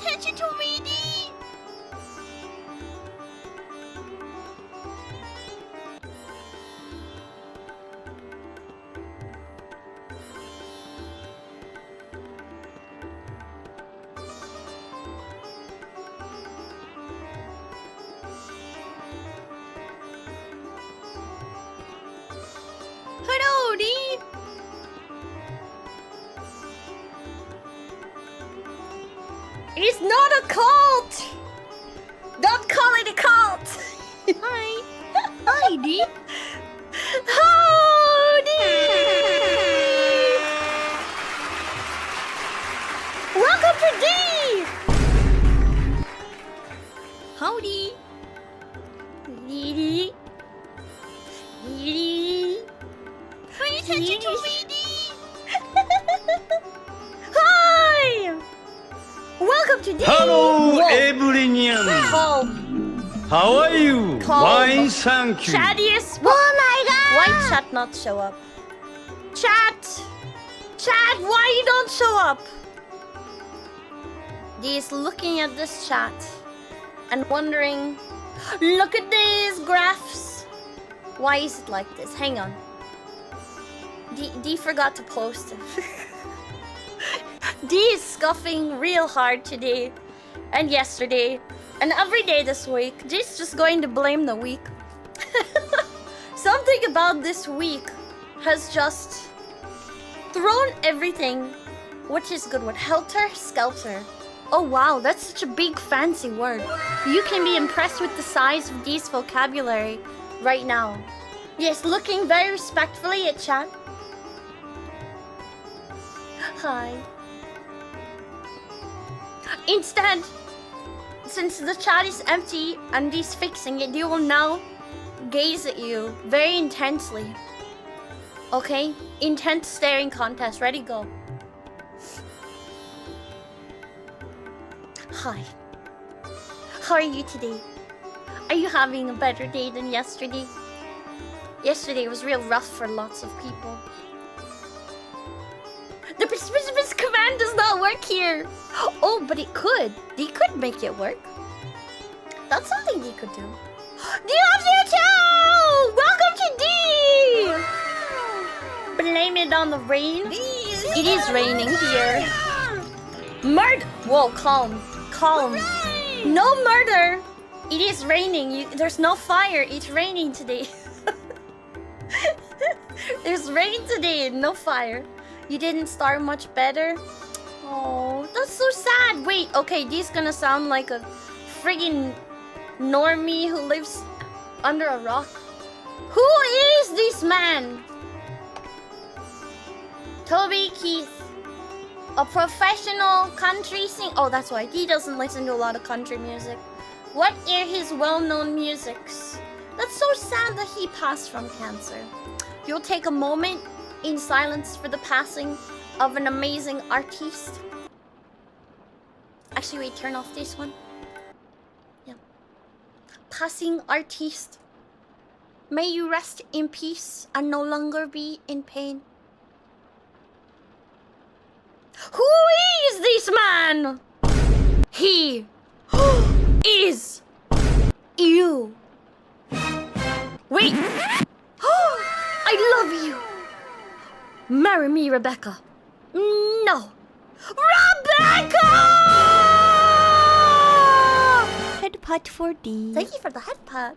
attention to me, D. Hello, D. It's not a cult! Don't call it a cult! Hi. Hi, D. Howdy! Welcome to D! Howdy! Dee. Dee. Pay attention to me, D! Hi! Welcome to D! Hello, everyone. Calm. How are you? Calm. Fine, thank you. Chattiest. Oh my god! Why chat not show up? Chat! Chat, why you don't show up? D is looking at this chat and wondering, look at these graphs. Why is it like this? Hang on. D forgot to post it. D is scuffing real hard today and yesterday and every day this week. D's just going to blame the week. Something about this week has just thrown everything, which is good with helter skelter. Oh wow, that's such a big fancy word. You can be impressed with the size of D's vocabulary right now. Yes, looking very respectfully at chat. Hi. Instead, since the chat is empty and D's fixing it, you will now gaze at you very intensely. Okay? Intense staring contest. Ready, go. Hi. How are you today? Are you having a better day than yesterday? Yesterday was real rough for lots of people. The precipitous command does not work here. Oh, but it could. D could make it work. That's something D could do. D loves you too! Welcome to D! Blame it on the rain. It is raining here. Murder! Whoa, calm. Calm. No murder! It is raining. There's no fire. It's raining today. There's rain today, no fire. You didn't start much better? Oh, that's so sad. Wait, okay, D's gonna sound like a friggin' normie who lives under a rock. Who is this man? Toby Keith. A professional country singer. Oh, that's why. D doesn't listen to a lot of country music. What are his well-known musics? That's so sad that he passed from cancer. You'll take a moment in silence for the passing of an amazing artiste. Actually, wait, turn off this one. Yeah. Passing artiste. May you rest in peace and no longer be in pain. Who is this man? He is you. Wait. I love you. Marry me, Rebecca. No. Rebecca! Head pat for D. Thank you for the head pat.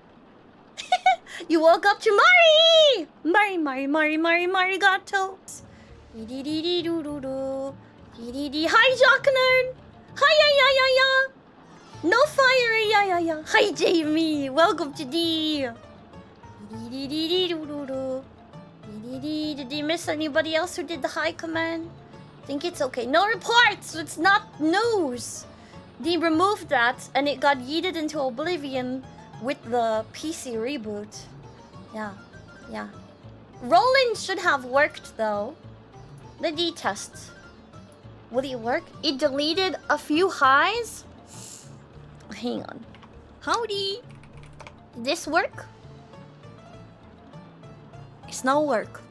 You woke up to Mari! Mari gato. Hi, Jock Nerd! Hi, ya. No fire, ya. Hi, Jamie. Welcome to D. Did you miss anybody else who did the hi command? Think it's okay. No reports! It's not news! They removed that and it got yeeted into oblivion with the PC reboot. Yeah. Rollin should have worked though. The D test. Will it work? It deleted a few highs? Hang on. Howdy! Did this work? It's no work.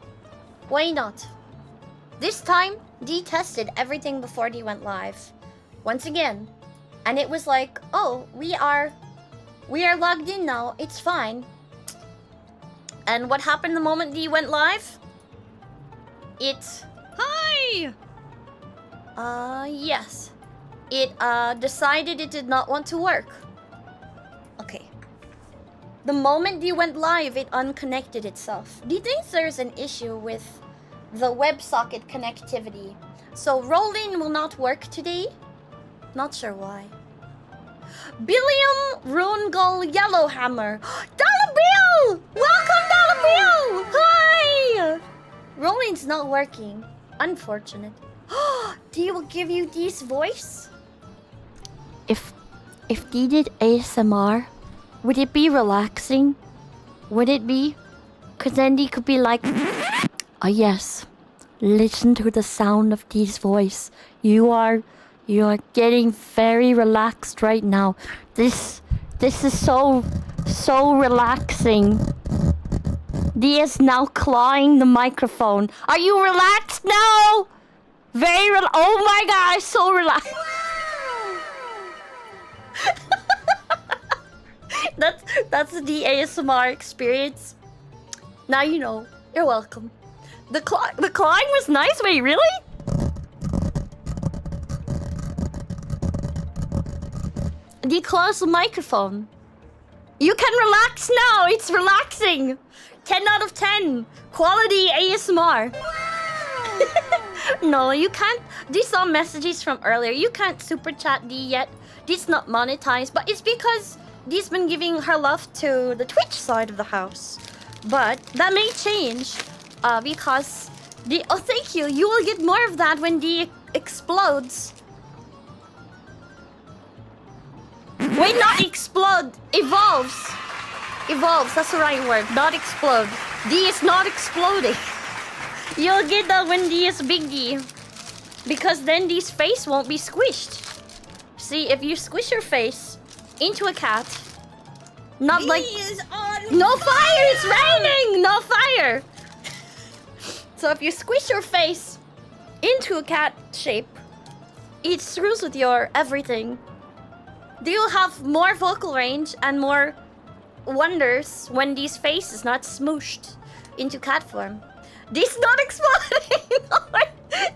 Why not? This time, D tested everything before D went live. Once again, And it was like, oh, we are logged in now. It's fine. And what happened the moment D went live? Hi! Yes. It decided it did not want to work. Okay. The moment D went live, it unconnected itself. D thinks there's an issue with the WebSocket connectivity. So rollin will not work today. Not sure why. Billiam Rungull Yellowhammer. Dollar Bill! Welcome, Dollar Bill! Hi! Rollin's not working. Unfortunate. D will give you D's voice? If D did ASMR, would it be relaxing? Would it be? Cause then D could be like, oh yes, listen to the sound of D's voice. You are getting very relaxed right now. This is so relaxing. D is now clawing the microphone. Are you relaxed now? Oh my gosh, so relaxed. That's the ASMR experience. Now you know. You're welcome. The clawing was nice. Wait, really? Declose the microphone. You can relax now. It's relaxing. 10 out of 10. Quality ASMR. No, you can't. These saw messages from earlier. You can't super chat D yet. D's not monetized, but it's because D's been giving her love to the Twitch side of the house. But that may change because D. Oh, thank you. You will get more of that when D explodes. Wait, not explode. Evolves. Evolves. That's the right word. Not explode. D is not exploding. You'll get that when D is big D. Because then D's face won't be squished. See, if you squish your face into a cat, not D like... is on no fire! It's raining! No fire! So if you squish your face into a cat shape, it screws with your everything. You'll have more vocal range and more wonders when D's face is not smooshed into cat form. This not exploding!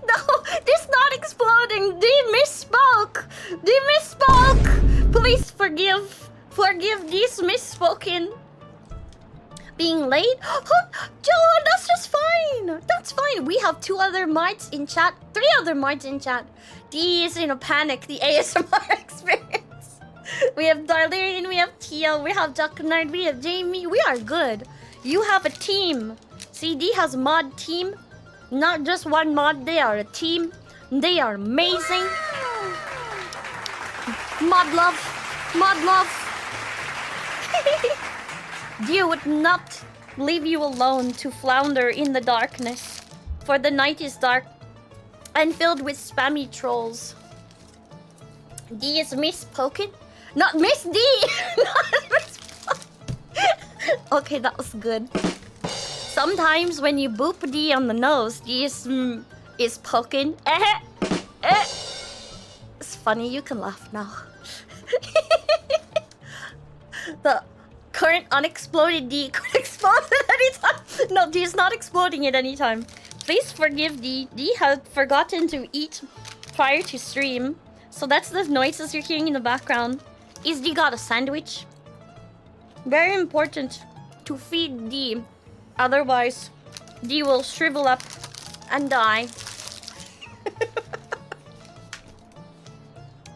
No, this not exploding! D misspoke! D misspoke! Please forgive this misspoken. Being late? Joe, that's just fine! That's fine! We have 2 other mods in chat, 3 other mods in chat. D is in a panic, the ASMR experience. We have Darlarian, we have Tia, we have Jacknard, we have Jamie. We are good. You have a team. CD has a mod team. Not just one mod, they are a team. They are amazing. Mod love. Mod love. Dew would not leave you alone to flounder in the darkness. For the night is dark and filled with spammy trolls. D is misspoken. Not Miss D! Not Miss. Okay, that was good. Sometimes when you boop D on the nose, D is poking. It's funny, you can laugh now. The current unexploded D could explode at any time. No, D is not exploding at any time. Please forgive D. D had forgotten to eat prior to stream. So that's the noises you're hearing in the background. Is D got a sandwich? Very important to feed D. Otherwise, D will shrivel up and die.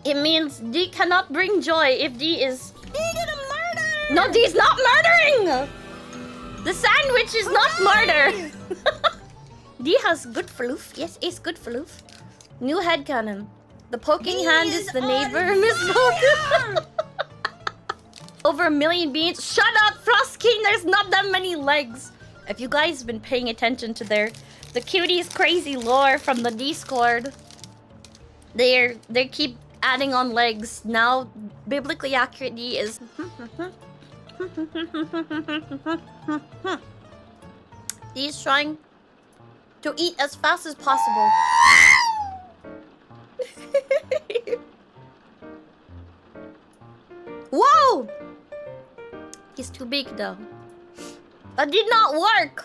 It means D cannot bring joy if D is... D gonna murder! No, D's not murdering! The sandwich is not murder! D has good floof. Yes, it's good floof. New headcanon. The poking hand is the neighbor. Miss Over 1 million beans. Shut up, Frost King! There's not that many legs. If you guys have been paying attention to the cuties crazy lore from the Discord, they keep adding on legs. Now, biblically accurate D is... D is trying to eat as fast as possible. is too big though. That did not work.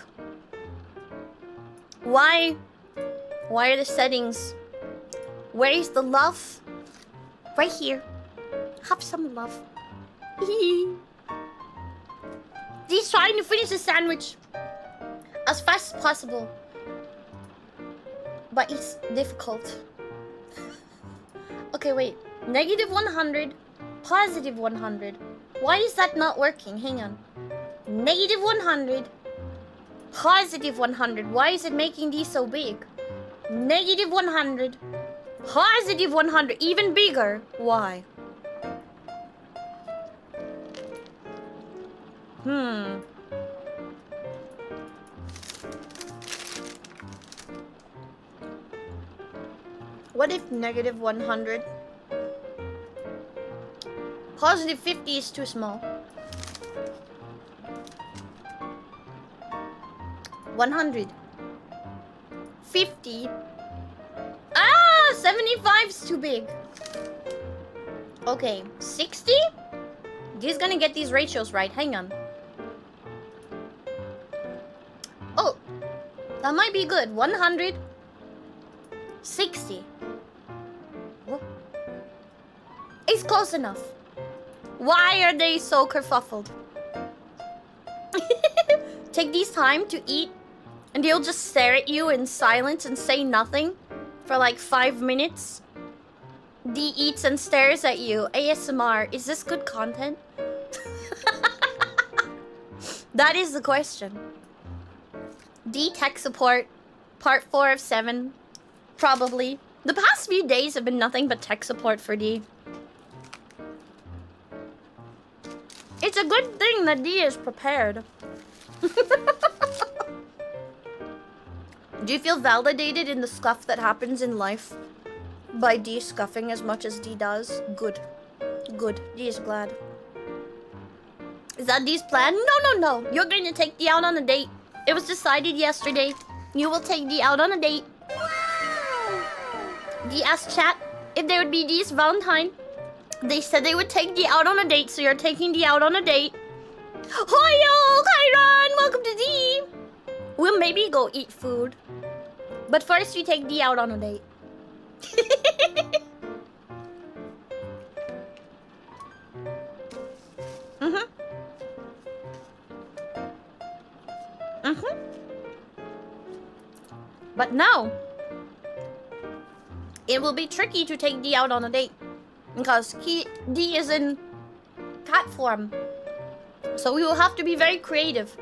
Why? Why are the settings? Where is the love? Right here. Have some love. He's trying to finish the sandwich as fast as possible. But it's difficult. Okay, wait. Negative 100, positive 100. Why is that not working? Hang on. Negative 100, positive 100. Why is it making these so big? Negative 100, positive 100. Even bigger. Why? What if negative 100? Positive 50 is too small. 100. 50. 75 is too big. Okay, 60? He's gonna get these ratios right. Hang on. Oh, that might be good. 100. 60. Whoop. It's close enough. Why are they so kerfuffled? Take these time to eat, and they'll just stare at you in silence and say nothing for like 5 minutes. D eats and stares at you. ASMR. Is this good content? That is the question. D tech support. Part 4 of 7. Probably. The past few days have been nothing but tech support for D. It's a good thing that D is prepared. Do you feel validated in the scuff that happens in life? By D scuffing as much as D does? Good. Good. D is glad. Is that D's plan? No. You're going to take D out on a date. It was decided yesterday. You will take D out on a date. D asked chat if they would be D's Valentine. They said they would take D out on a date, so you're taking D out on a date. Hoyo, Kairon, welcome to D. We'll maybe go eat food. But first we take D out on a date. But now, it will be tricky to take D out on a date. Because D is in cat form. So we will have to be very creative.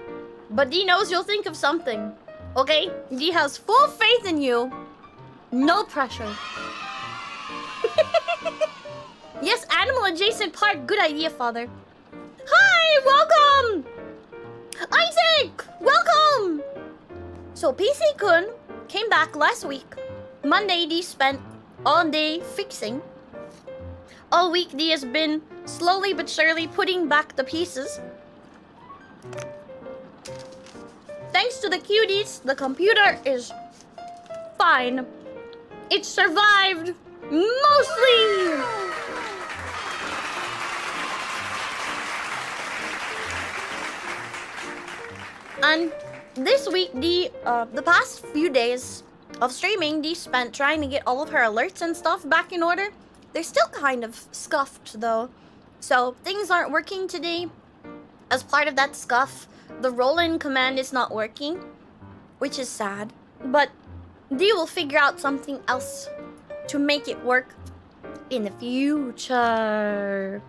But D knows you'll think of something. Okay? D has full faith in you. No pressure. Yes, animal adjacent park. Good idea, father. Hi! Welcome! Isaac! Welcome! So PC-kun came back last week. Monday, D spent all day fixing. All week, D has been slowly but surely putting back the pieces. Thanks to the cuties, the computer is fine. It survived, mostly. And this week, the past few days of streaming, D spent trying to get all of her alerts and stuff back in order. They're still kind of scuffed though. So things aren't working today. As part of that scuff, the rollin command is not working, which is sad. But D will figure out something else to make it work in the future.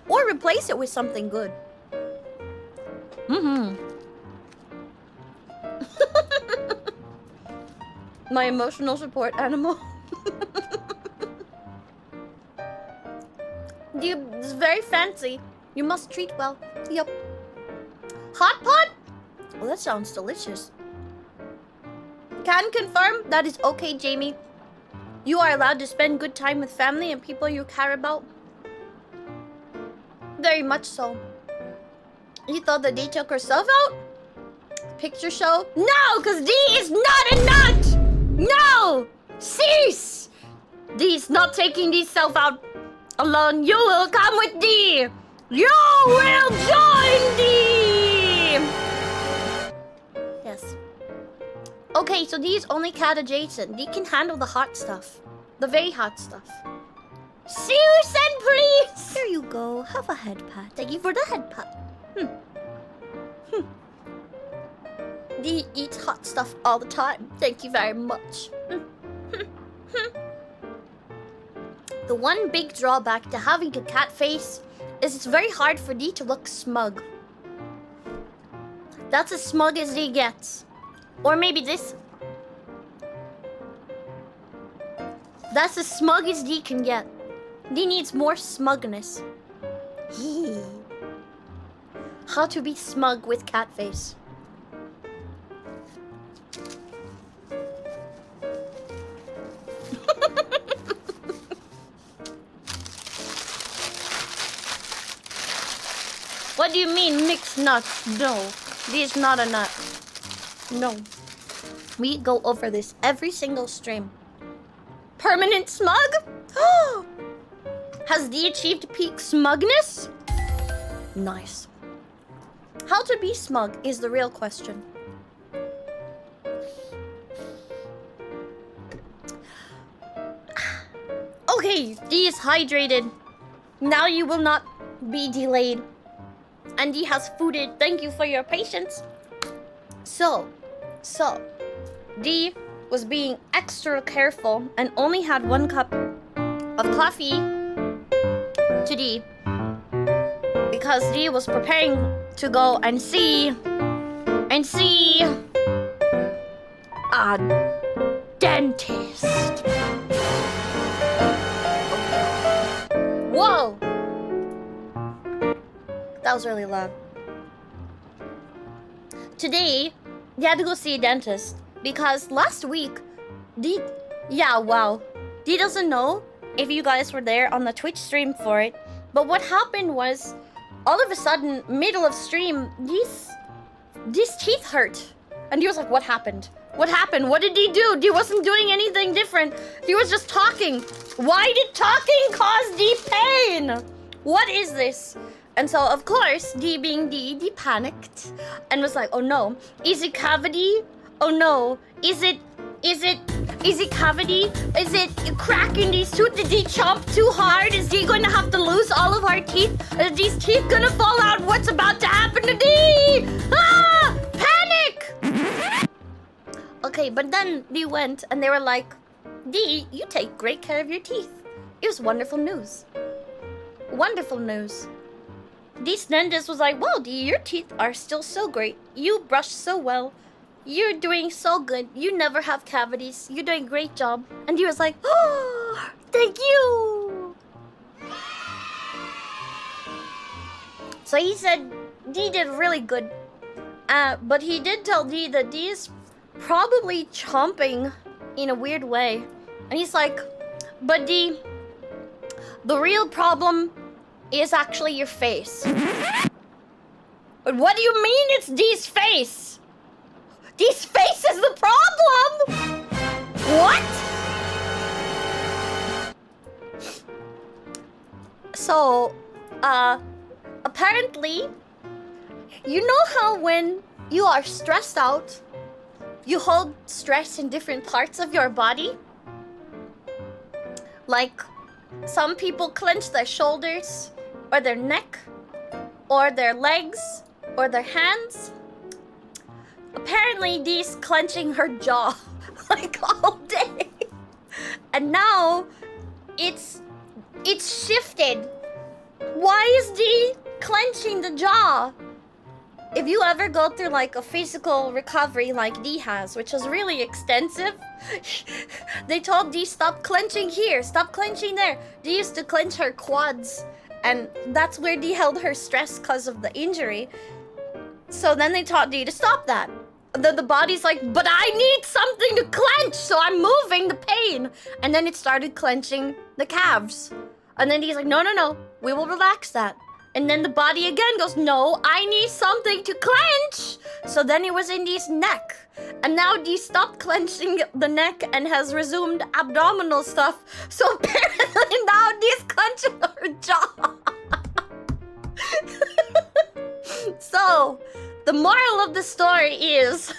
Or replace it with something good. My emotional support animal. It's very fancy. You must treat well. Yup. Hot pot? Well, that sounds delicious. Can confirm that is okay, Jamie. You are allowed to spend good time with family and people you care about. Very much so. You thought that D took herself out? Picture show? No, because D is not a nut! No! Cease! D is not taking D self out alone. You will come with D! You will join the... Yes. Okay, so Dee is only cat adjacent. Dee can handle the hot stuff. The very hot stuff. Susan, please! Here you go. Have a head pat. Thank you for the head pat. Dee eats hot stuff all the time. Thank you very much. The one big drawback to having a cat face is it's very hard for Dee to look smug. That's as smug as Dee gets. Or maybe this. That's as smug as Dee can get. Dee needs more smugness. How to be smug with cat face. What do you mean mixed nuts? No, this is not a nut. No. We go over this every single stream. Permanent smug? Has Dee achieved peak smugness? Nice. How to be smug is the real question. Okay, Dee is hydrated. Now you will not be delayed. And Dee has fooded. Thank you for your patience. So, Dee was being extra careful and only had 1 cup of coffee today because Dee was preparing to go and see a dentist. Whoa! That was really loud. Today, Dee had to go see a dentist because last week, Dee doesn't know if you guys were there on the Twitch stream for it, but what happened was, all of a sudden, middle of stream, Dee's teeth hurt. And Dee was like, what happened? What happened? What did Dee do? Dee wasn't doing anything different. Dee was just talking. Why did talking cause Dee pain? What is this? And so, of course, Dee being Dee panicked and was like, oh no, is it cavity? Oh no, is it cavity? Is it cracking Dee's tooth? Did Dee chomp too hard? Is Dee going to have to lose all of her teeth? Is Dee's teeth gonna fall out? What's about to happen to Dee? Ah! Panic! Okay, but then Dee went and they were like, Dee, you take great care of your teeth. It was wonderful news. Wonderful news. Dee's dentist was like, wow, Dee, your teeth are still so great. You brush so well. You're doing so good. You never have cavities. You're doing a great job. And Dee was like, oh, thank you. So he said Dee did really good. But he did tell Dee that Dee is probably chomping in a weird way. And he's like, but Dee, the real problem is actually your face. But what do you mean it's Dee's face? Dee's face is the problem! What? So, apparently, you know how when you are stressed out, you hold stress in different parts of your body? Like, some people clench their shoulders, or their neck, or their legs, or their hands. Apparently, Dee's clenching her jaw like all day. And now, it's shifted. Why is Dee clenching the jaw? If you ever go through like a physical recovery like Dee has, which was really extensive, they told Dee stop clenching here, stop clenching there. Dee used to clench her quads, and that's where Dee held her stress because of the injury. So then they taught Dee to stop that. The body's like, but I need something to clench, so I'm moving the pain. And then it started clenching the calves. And then Dee's like, no, we will relax that. And then the body again goes, no, I need something to clench. So then it was in Dee's neck. And now Dee stopped clenching the neck and has resumed abdominal stuff. So apparently now Dee's clenching her jaw. So, the moral of the story is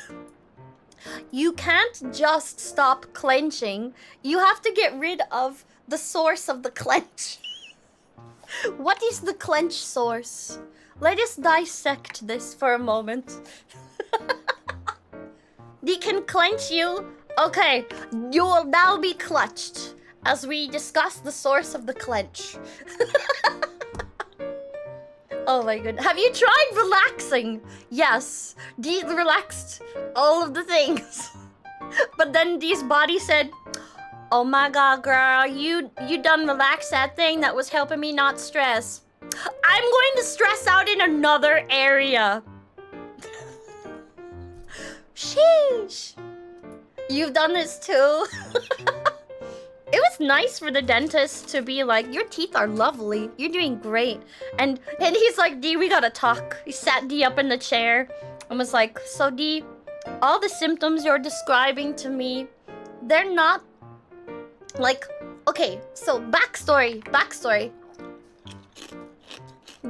you can't just stop clenching. You have to get rid of the source of the clench. What is the clench source? Let us dissect this for a moment. They can clench you. Okay, you will now be clutched as we discuss the source of the clench. Oh my goodness. Have you tried relaxing? Yes. Dee relaxed all of the things. But then Dee's body said, oh my god, girl, you done relaxed that thing that was helping me not stress. I'm going to stress out in another area. Sheesh. You've done this too. It was nice for the dentist to be like, your teeth are lovely. You're doing great. And he's like, Dee, we gotta talk. He sat Dee up in the chair and was like, so Dee, all the symptoms you're describing to me, they're not like, okay, so backstory.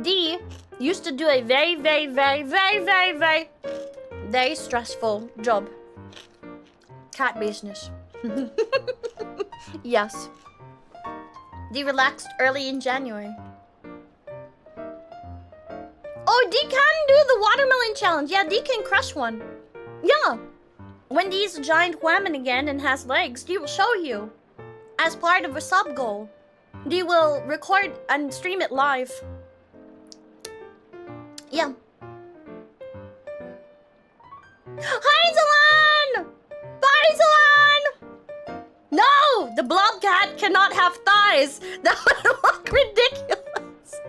Dee used to do a very stressful job. Cat business. Yes. Dee relaxed early in January. Oh, Dee can do the watermelon challenge. Yeah, Dee can crush one. Yeah. When Dee's a giant woman again and has legs, Dee will show you. As part of a sub goal. Dee will record and stream it live. Yeah. Hi, Zalan! Bye, Zalan! No! The blobcat cannot have thighs! That would look ridiculous!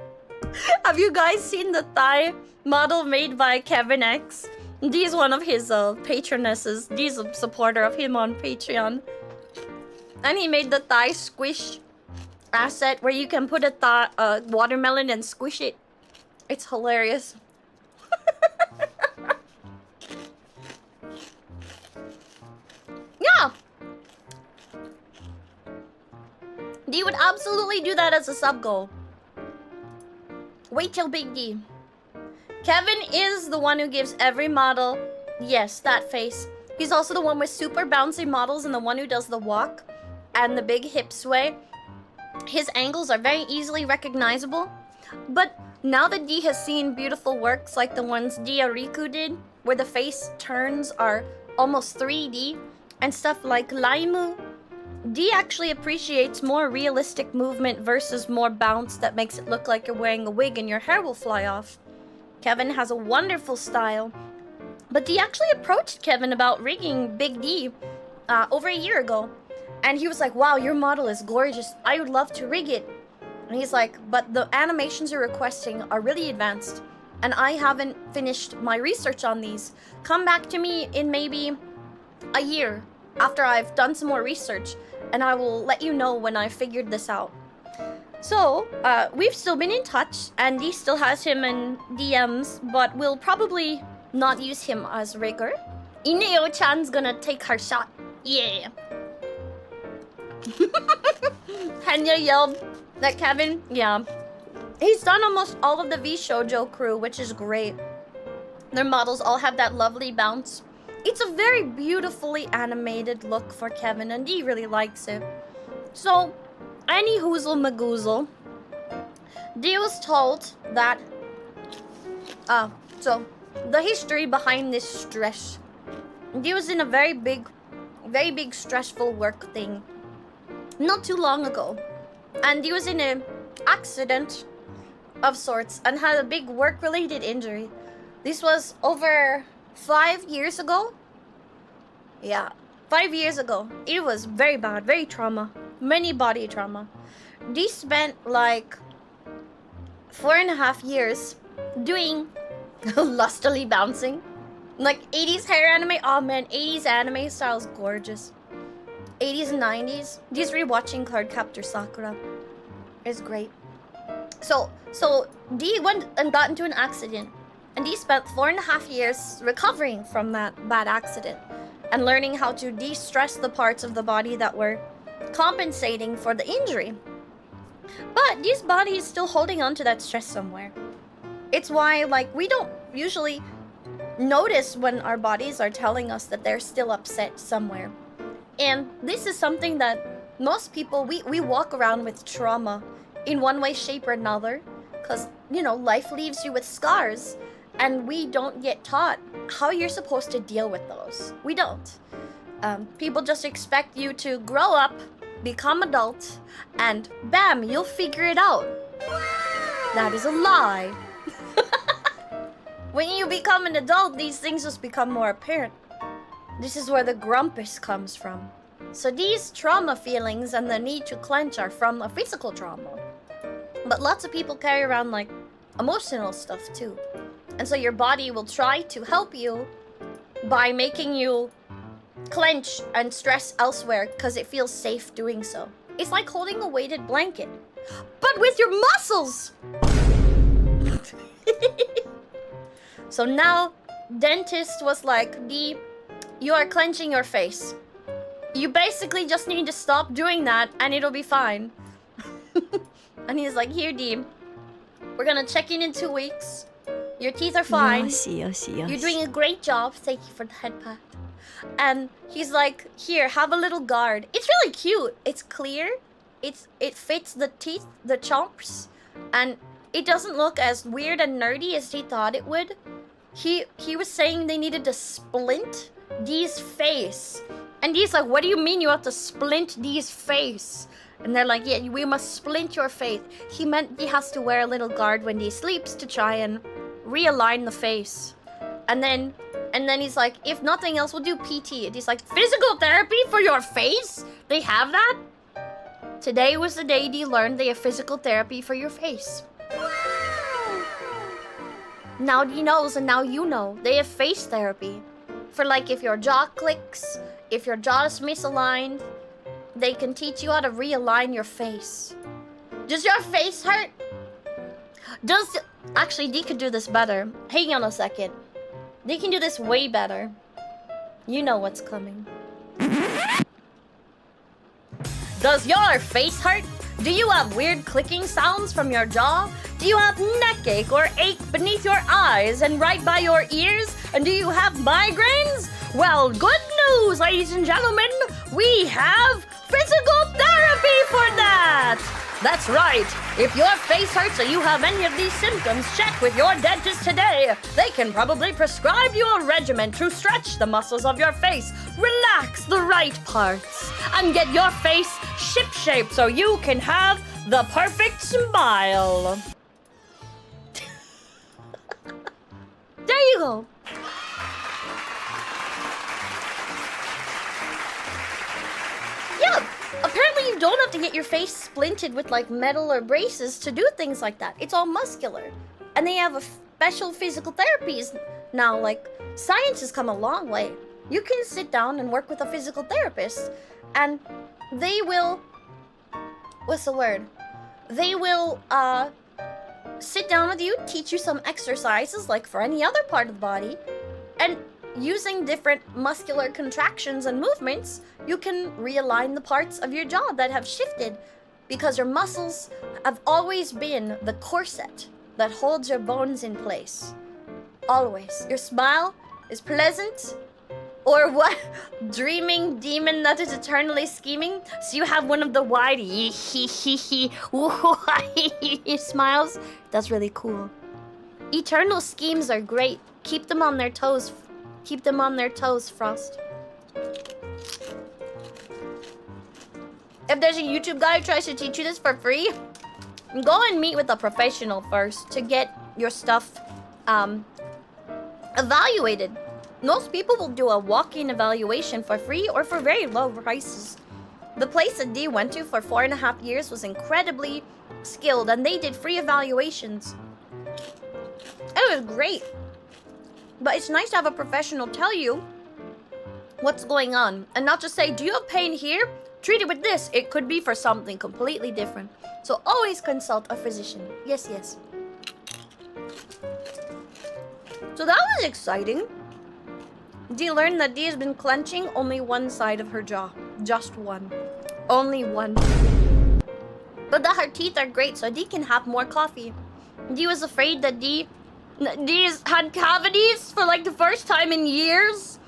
Have you guys seen the thigh model made by Kevin X? Dee's one of his patronesses. Dee's a supporter of him on Patreon. And he made the thigh squish asset where you can put a watermelon and squish it. It's hilarious. Yeah! Dee would absolutely do that as a sub goal. Wait till Big D. Kevin is the one who gives every model, yes, that face. He's also the one with super bouncy models and the one who does the walk and the big hip sway. His angles are very easily recognizable. But now that Dee has seen beautiful works like the ones Diariku did, where the face turns are almost 3D, and stuff like Laimu, Dee actually appreciates more realistic movement versus more bounce that makes it look like you're wearing a wig and your hair will fly off. Kevin has a wonderful style, but Dee actually approached Kevin about rigging Big D over a year ago. And he was like, wow, your model is gorgeous. I would love to rig it. And he's like, but the animations you're requesting are really advanced. And I haven't finished my research on these. Come back to me in maybe a year after I've done some more research. And I will let you know when I figured this out. So, we've still been in touch. And Dee still has him in DMs. But we'll probably not use him as rigger. Ineo-chan's gonna take her shot. Yeah. Hanya yelled that Kevin, yeah. He's done almost all of the V-Shoujo crew, which is great. Their models all have that lovely bounce. It's a very beautifully animated look for Kevin, and he really likes it. So, any hoozle magoozle, Dee was told that... so, the history behind this stress. Dee was in a very big stressful work thing not too long ago. And he was in an accident of sorts and had a big work-related injury. This was over 5 years ago. Yeah, 5 years ago. It was very bad, very trauma. Many body trauma. They spent like 4.5 years doing lustily bouncing. Like 80s hair anime. Oh man, 80s anime style is gorgeous. 80s and 90s. Just rewatching Cardcaptor Sakura is great. So Dee went and got into an accident. And Dee spent 4.5 years recovering from that bad accident. And learning how to de-stress the parts of the body that were compensating for the injury. But Dee's body is still holding on to that stress somewhere. It's why, like, we don't usually notice when our bodies are telling us that they're still upset somewhere. And this is something that most people, we walk around with trauma in one way, shape, or another. Because, you know, life leaves you with scars. And we don't get taught how you're supposed to deal with those. We don't. People just expect you to grow up, become adult, and bam, you'll figure it out. That is a lie. When you become an adult, these things just become more apparent. This is where the grumpus comes from. So these trauma feelings and the need to clench are from a physical trauma. But lots of people carry around like emotional stuff too. And so your body will try to help you by making you clench and stress elsewhere because it feels safe doing so. It's like holding a weighted blanket, but with your muscles! So now, dentist was like, Dee, you are clenching your face. You basically just need to stop doing that and it'll be fine. And he's like, here, Dee, we're gonna check in 2 weeks. Your teeth are fine. You're doing a great job. Thank you for the head pat. And he's like, here, have a little guard. It's really cute. It's clear. It fits the teeth, the chomps. And it doesn't look as weird and nerdy as he thought it would. He was saying they needed to splint Dee's face. And Dee's like, what do you mean you have to splint Dee's face? And they're like, yeah, we must splint your face. He meant he has to wear a little guard when Dee sleeps to try and realign the face. And then he's like, if nothing else, we'll do PT. And he's like, physical therapy for your face? They have that? Today was the day Dee learned they have physical therapy for your face. Now Dee knows, and now you know. They have face therapy. For like if your jaw clicks, if your jaw is misaligned, they can teach you how to realign your face. Does your face hurt? Actually, Dee could do this better. Hang on a second. Dee can do this way better. You know what's coming. Does your face hurt? Do you have weird clicking sounds from your jaw? Do you have neck ache or ache beneath your eyes and right by your ears? And do you have migraines? Well, good news, ladies and gentlemen. We have physical therapy for that. That's right. If your face hurts or you have any of these symptoms, check with your dentist today. They can probably prescribe you a regimen to stretch the muscles of your face, relax the right parts, and get your face ship-shape so you can have the perfect smile. There you go. Yeah, apparently you don't have to get your face splinted with like metal or braces to do things like that. It's all muscular. And they have a special physical therapies now. Like, science has come a long way. You can sit down and work with a physical therapist and they will, what's the word? They will sit down with you, teach you some exercises like for any other part of the body, and using different muscular contractions and movements, you can realign the parts of your jaw that have shifted because your muscles have always been the corset that holds your bones in place. Always. Your smile is pleasant. Or what dreaming demon that is eternally scheming? So you have one of the wide smiles. That's really cool. Eternal schemes are great. Keep them on their toes. Keep them on their toes, Frost. If there's a YouTube guy who tries to teach you this for free, go and meet with a professional first to get your stuff evaluated. Most people will do a walk-in evaluation for free or for very low prices. The place that Dee went to for 4.5 years was incredibly skilled and they did free evaluations. It was great. But it's nice to have a professional tell you what's going on and not just say, do you have pain here? Treat it with this. It could be for something completely different. So always consult a physician. Yes, yes. So that was exciting. Dee learned that Dee has been clenching only one side of her jaw. Just one. Only one. But that her teeth are great, so Dee can have more coffee. Dee was afraid that Dee Dee's had cavities for like the first time in years,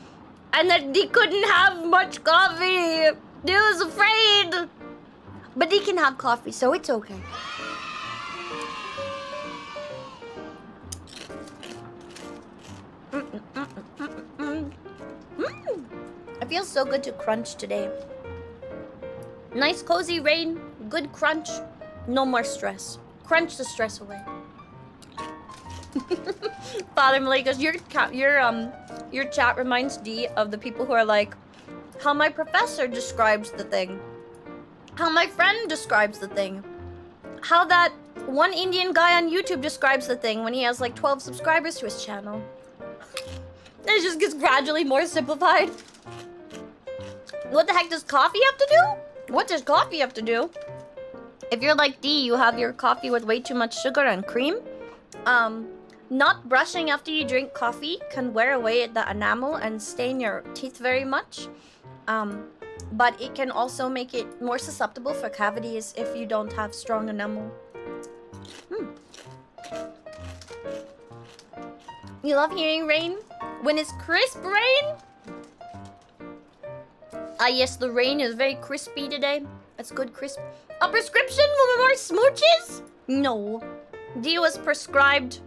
and that Dee couldn't have much coffee. Dee was afraid. But Dee can have coffee, so it's okay. It feels so good to crunch today. Nice cozy rain, good crunch, no more stress. Crunch the stress away. Father Malikas, your chat reminds Dee of the people who are like, how my professor describes the thing, how my friend describes the thing, how that one Indian guy on YouTube describes the thing when he has like 12 subscribers to his channel. It just gets gradually more simplified. What the heck does coffee have to do? What does coffee have to do? If you're like Dee, you have your coffee with way too much sugar and cream. Not brushing after you drink coffee can wear away the enamel and stain your teeth very much. But it can also make it more susceptible for cavities if you don't have strong enamel. You love hearing rain? When it's crisp rain? Ah yes, the rain is very crispy today. It's good crisp. A prescription for more smooches? No. Dee was prescribed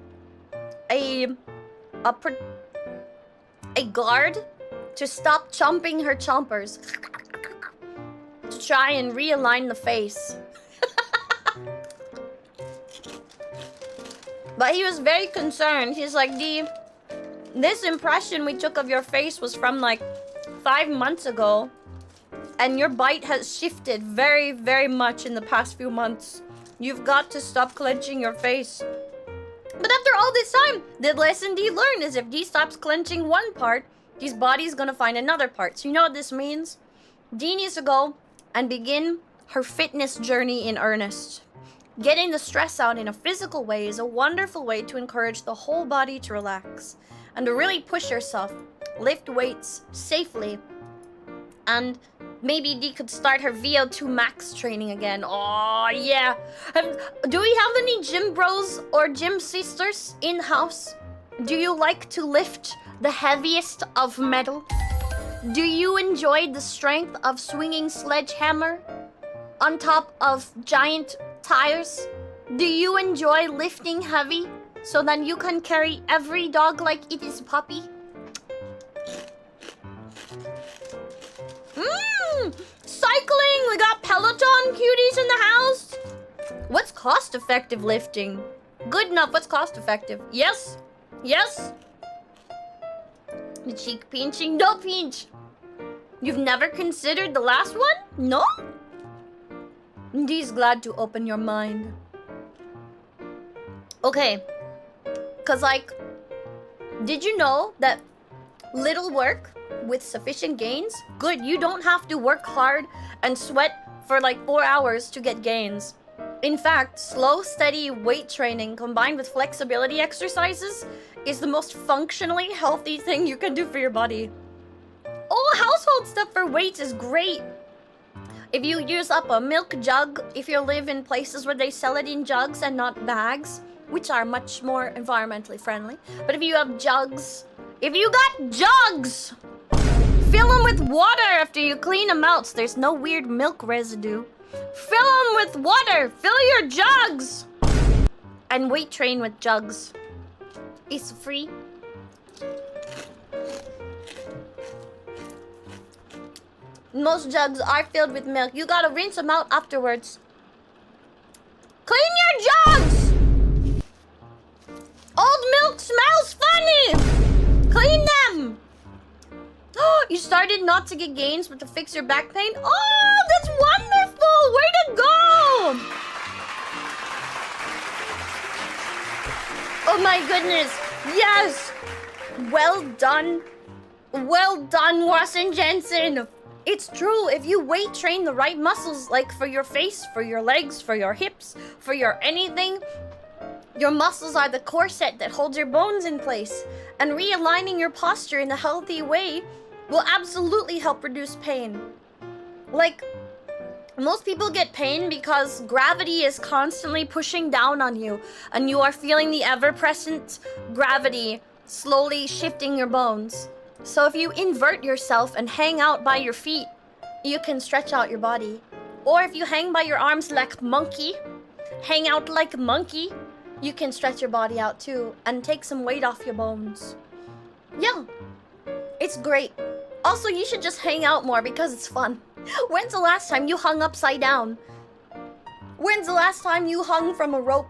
a guard to stop chomping her chompers. To try and realign the face. But he was very concerned. He's like, Dee, this impression we took of your face was from like 5 months ago. And your bite has shifted very, very much in the past few months. You've got to stop clenching your face. But after all this time, the lesson Dee learned is if Dee stops clenching one part, Dee's body's gonna find another part. So you know what this means? Dee needs to go and begin her fitness journey in earnest. Getting the stress out in a physical way is a wonderful way to encourage the whole body to relax and to really push yourself, lift weights safely, and maybe Dee could start her VO2 max training again. Oh yeah. Do we have any gym bros or gym sisters in-house? Do you like to lift the heaviest of metal? Do you enjoy the strength of swinging sledgehammer on top of giant tires? Do you enjoy lifting heavy so that you can carry every dog like it is puppy? Cycling! We got Peloton cuties in the house! What's cost-effective lifting? Good enough, what's cost-effective? Yes? Yes? The cheek pinching? No pinch! You've never considered the last one? No? Dee's glad to open your mind. Okay. Cause like, did you know that little work with sufficient gains? Good, you don't have to work hard and sweat for like 4 hours to get gains. In fact, slow, steady weight training combined with flexibility exercises is the most functionally healthy thing you can do for your body. Oh, household stuff for weights is great. If you use up a milk jug, if you live in places where they sell it in jugs and not bags, which are much more environmentally friendly. But if you have jugs, if you got jugs, fill them with water after you clean them out so there's no weird milk residue. Fill them with water, fill your jugs, and weight train with jugs. It's free. Most jugs are filled with milk. You gotta rinse them out afterwards. Clean your jugs! Old milk smells funny! Clean them! You started not to get gains but to fix your back pain? Oh, that's wonderful! Way to go! Oh my goodness. Yes! Well done. Well done, Watson Jensen. It's true, if you weight train the right muscles, like for your face, for your legs, for your hips, for your anything, your muscles are the corset that holds your bones in place. And realigning your posture in a healthy way will absolutely help reduce pain. Like, Most people get pain because gravity is constantly pushing down on you, and you are feeling the ever-present gravity slowly shifting your bones. So if you invert yourself and hang out by your feet, you can stretch out your body. Or if you hang by your arms like monkey, hang out like monkey, you can stretch your body out too and take some weight off your bones. Yeah, it's great. Also, you should just hang out more because it's fun. When's the last time you hung upside down? When's the last time you hung from a rope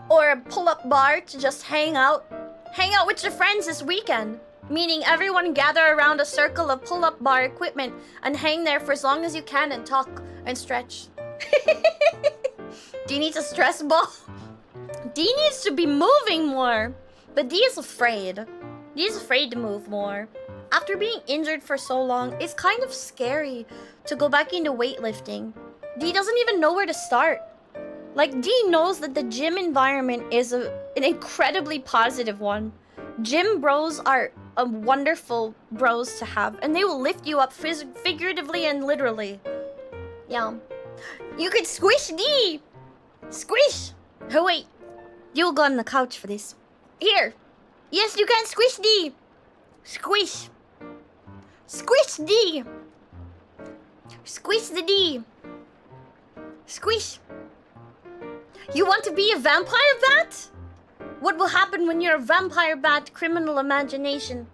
or a pull-up bar to just hang out? Hang out with your friends this weekend. Meaning everyone gather around a circle of pull-up bar equipment and hang there for as long as you can and talk and stretch. D needs a stress ball. D needs to be moving more. But D is afraid. D is afraid to move more. After being injured for so long, it's kind of scary to go back into weightlifting. D doesn't even know where to start. Like, D knows that the gym environment is an incredibly positive one. Gym bros are a wonderful bros to have, and they will lift you up figuratively and literally. Yeah. You could squish D! Squish! Oh wait, you'll go on the couch for this. Here! Yes, you can squish D! Squish! Squish D! Squish the D! Squish! You want to be a vampire bat? What will happen when you're a vampire bat, criminal imagination?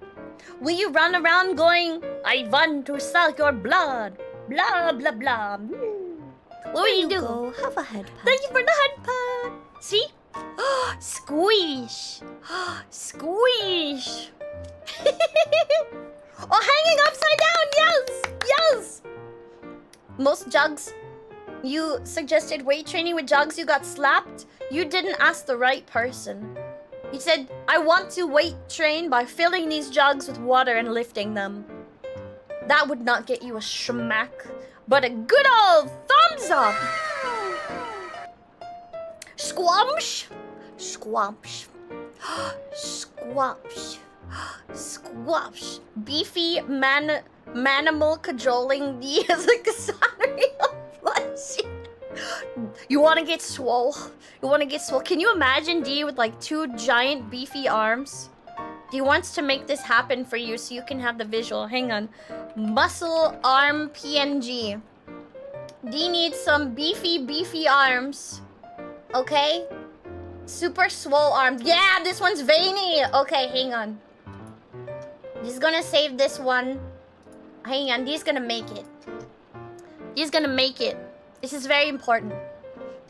Will you run around going, I want to suck your blood, blah blah blah. What will you do? Go have a head pat. Thank you for the head pat. See? Squish. Squish. Oh, hanging upside down. Yes. Yes. Most jugs. You suggested weight training with jugs. You got slapped. You didn't ask the right person. You said, I want to weight train by filling these jugs with water and lifting them. That would not get you a schmack, but a good old thumbs up. Squamsh. Squamsh. Squamsh. Squamsh. Beefy manimal cajoling D as a Cassandra plushie. You want to get swole? You want to get swole? Can you imagine D with like 2 giant beefy arms? D wants to make this happen for you so you can have the visual. Hang on. Muscle arm PNG. D needs some beefy arms. Okay? Super swole arms. Yeah, this one's veiny. Okay, hang on. D's gonna save this one. Hang on, D's gonna make it. D's gonna make it. This is very important.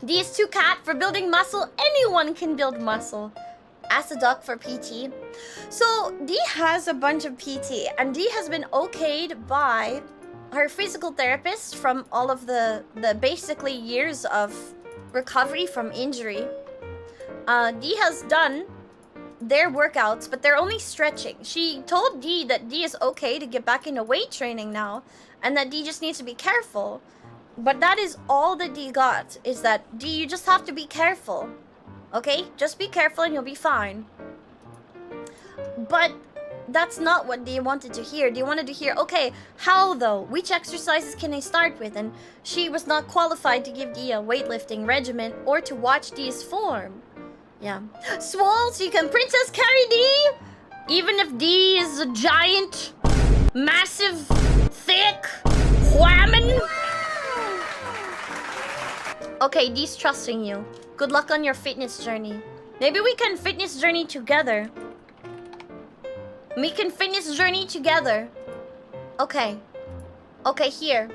D is too cat for building muscle. Anyone can build muscle. Ask the doc for PT. So D has a bunch of PT, and D has been okayed by her physical therapist from all of the basically years of recovery from injury. D has done their workouts, but they're only stretching. She told D that D is okay to get back into weight training now, and that D just needs to be careful. But that is all that D got, is that D, you just have to be careful. Okay? Just be careful and you'll be fine. But that's not what D wanted to hear. D wanted to hear, okay, how though? Which exercises can I start with? And she was not qualified to give D a weightlifting regimen or to watch D's form. Yeah. Swole, so you can princess carry D? Even if D is a giant, massive, thick, whammon? Okay, D's trusting you. Good luck on your fitness journey. Maybe we can fitness journey together. We can fitness journey together. Okay. Okay, here.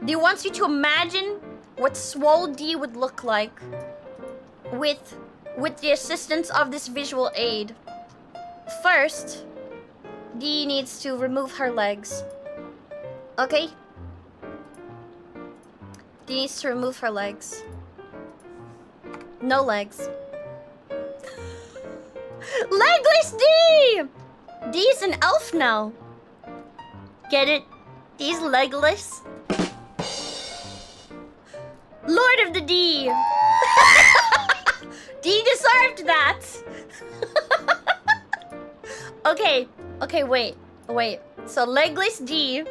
D wants you to imagine what swole D would look like with the assistance of this visual aid. First, D needs to remove her legs. Okay? D needs to remove her legs. No legs. Legless D! D's an elf now. Get it? D's legless. Lord of the D. D deserved that. Okay. Okay, wait. So legless D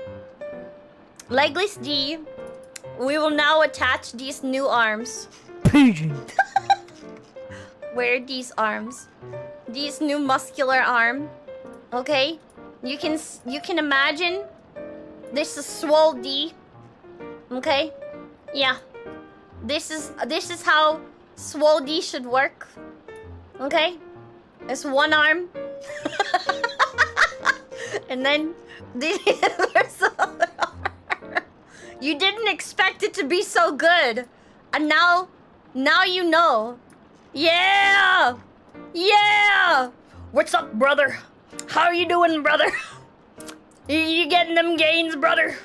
we will now attach these new arms. Pigeon. Where are these arms? These new muscular arm. Okay? You can imagine this is swole D. Okay? Yeah. This is how swole D should work. Okay? It's one arm. And then the other arm. You didn't expect it to be so good. And now you know. Yeah! Yeah! What's up, brother? How you doing, brother? You getting them gains, brother?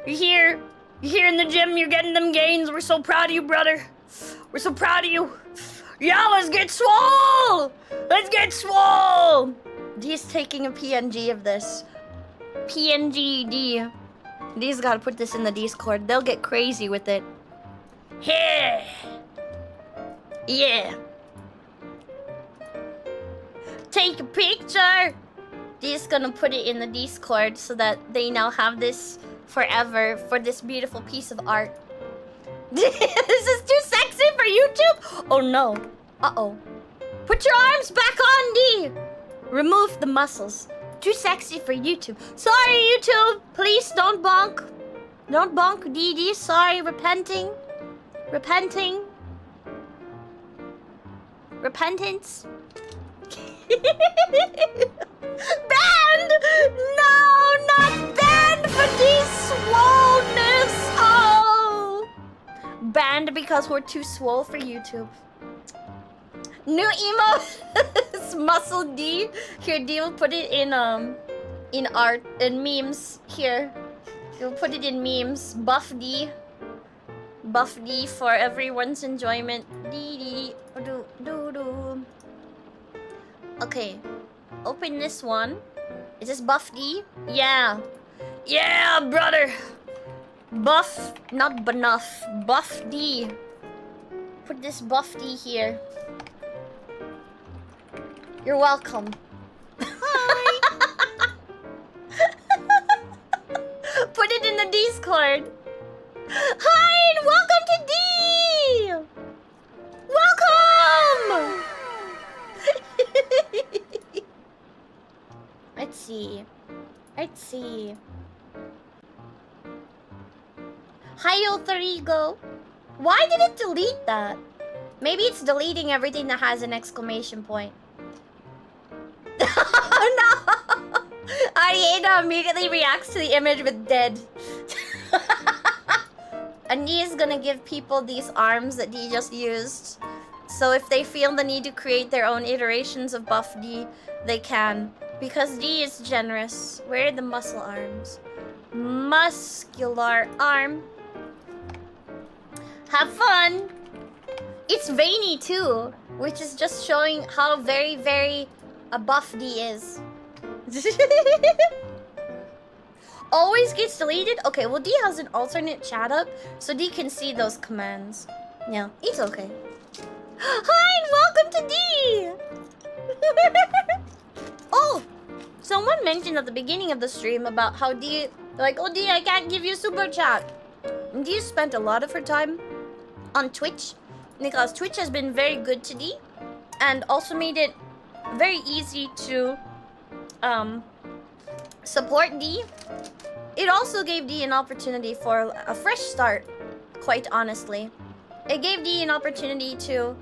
You here in the gym, you're getting them gains. We're so proud of you, brother. We're so proud of you. Yeah, let's get swole! Let's get swole! D's taking a PNG of this. PNG D. D's gotta put this in the Discord. They'll get crazy with it. Yeah! Yeah! Take a picture! D's gonna put it in the Discord so that they now have this forever for this beautiful piece of art. This is too sexy for YouTube? Oh no. Uh-oh. Put your arms back on, D! Remove the muscles. Too sexy for YouTube. Sorry, YouTube! Please don't bonk. Don't bonk, DD. Sorry, repenting. Repenting. Repentance. Banned! No, not banned for this swollenness! Oh! Banned because we're too swole for YouTube. New emo muscle D. Here, D will put it in art and memes. Here. We'll put it in memes. Buff D. Buff D for everyone's enjoyment. D. Do. Okay. Open this one. Is this Buff D? Yeah. Yeah, brother. Buff, not Banoff. Buff D. Put this Buff D here. You're welcome. Hi. Put it in the Discord. Hi, and welcome to D. Welcome. Let's see. Hi, alter ego. Why did it delete that? Maybe it's deleting everything that has an exclamation point. Oh no! Ariana immediately reacts to the image with dead. And D is gonna give people these arms that D just used. So if they feel the need to create their own iterations of Buff D, they can. Because D is generous. Where are the muscle arms? Muscular arm. Have fun! It's veiny too, which is just showing how very, very a Buff D is. Always gets deleted? Okay, well D has an alternate chat up, so D can see those commands. Yeah, it's okay. Hi, and welcome to D! Oh! Someone mentioned at the beginning of the stream about how D... Like, oh D, I can't give you super chat. And D spent a lot of her time on Twitch, because Twitch has been very good to D, and also made it very easy to support D. It also gave D an opportunity for a fresh start, quite honestly. It gave D an opportunity to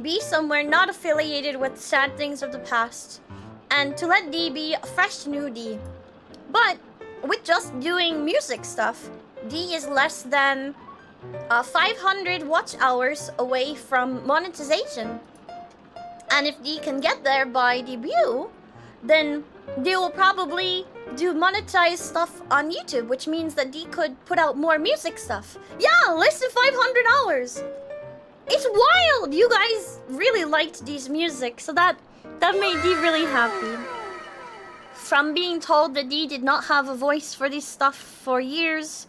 be somewhere not affiliated with sad things of the past, and to let D be a fresh new D. But with just doing music stuff, D is less than 500 watch hours away from monetization. And if D can get there by debut, then D will probably do monetized stuff on YouTube, which means that D could put out more music stuff. Yeah, less than 500 hours. It's wild! You guys really liked D's music, so that made D really happy. From being told that D did not have a voice for this stuff for years,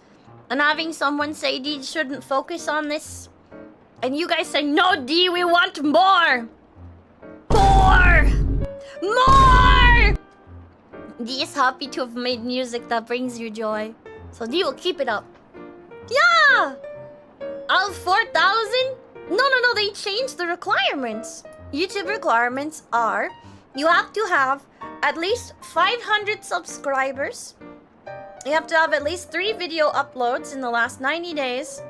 and having someone say D shouldn't focus on this, and you guys say, no D, we want more! More! More! D is happy to have made music that brings you joy. So D will keep it up. Yeah! Out of 4,000? No, they changed the requirements. YouTube requirements are you have to have at least 500 subscribers. You have to have at least 3 video uploads in the last 90 days.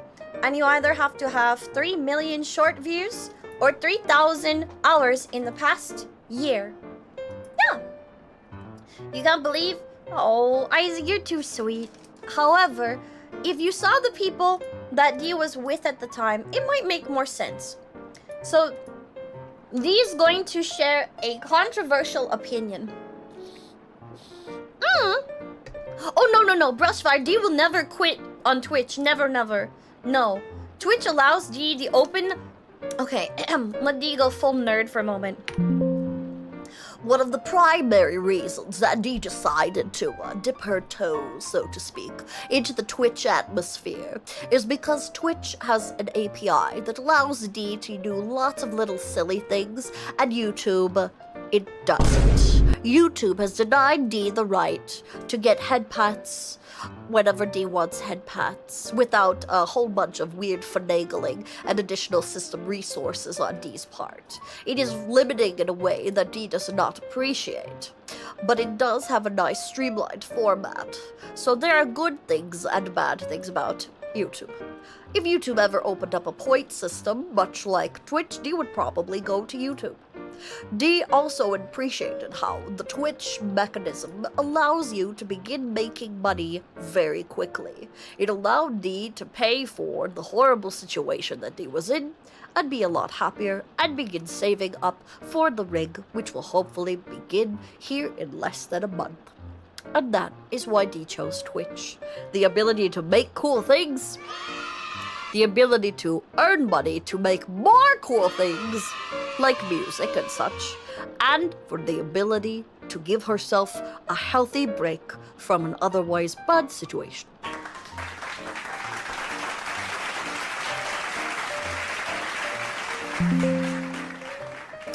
And you either have to have 3 million short views or 3,000 hours in the past year. Yeah. You can't believe? Oh, Isaac, you're too sweet. However, if you saw the people that Dee was with at the time, it might make more sense. So, Dee is going to share a controversial opinion. Oh, no. Brushfire, Dee will never quit on Twitch. Never. No. Twitch allows Dee the open... Okay, let Dee go full nerd for a moment. One of the primary reasons that Dee decided to dip her toes, so to speak, into the Twitch atmosphere is because Twitch has an API that allows Dee to do lots of little silly things, and YouTube, it doesn't. YouTube has denied Dee the right to get head pats whenever Dee wants head pats without a whole bunch of weird finagling and additional system resources on Dee's part. It is limiting in a way that Dee does not appreciate, but it does have a nice streamlined format. So there are good things and bad things about YouTube. If YouTube ever opened up a point system, much like Twitch, Dee would probably go to YouTube. Dee also appreciated how the Twitch mechanism allows you to begin making money very quickly. It allowed Dee to pay for the horrible situation that Dee was in and be a lot happier and begin saving up for the rig, which will hopefully begin here in less than a month. And that is why Dee chose Twitch. The ability to make cool things, the ability to earn money to make more cool things, like music and such, and for the ability to give herself a healthy break from an otherwise bad situation.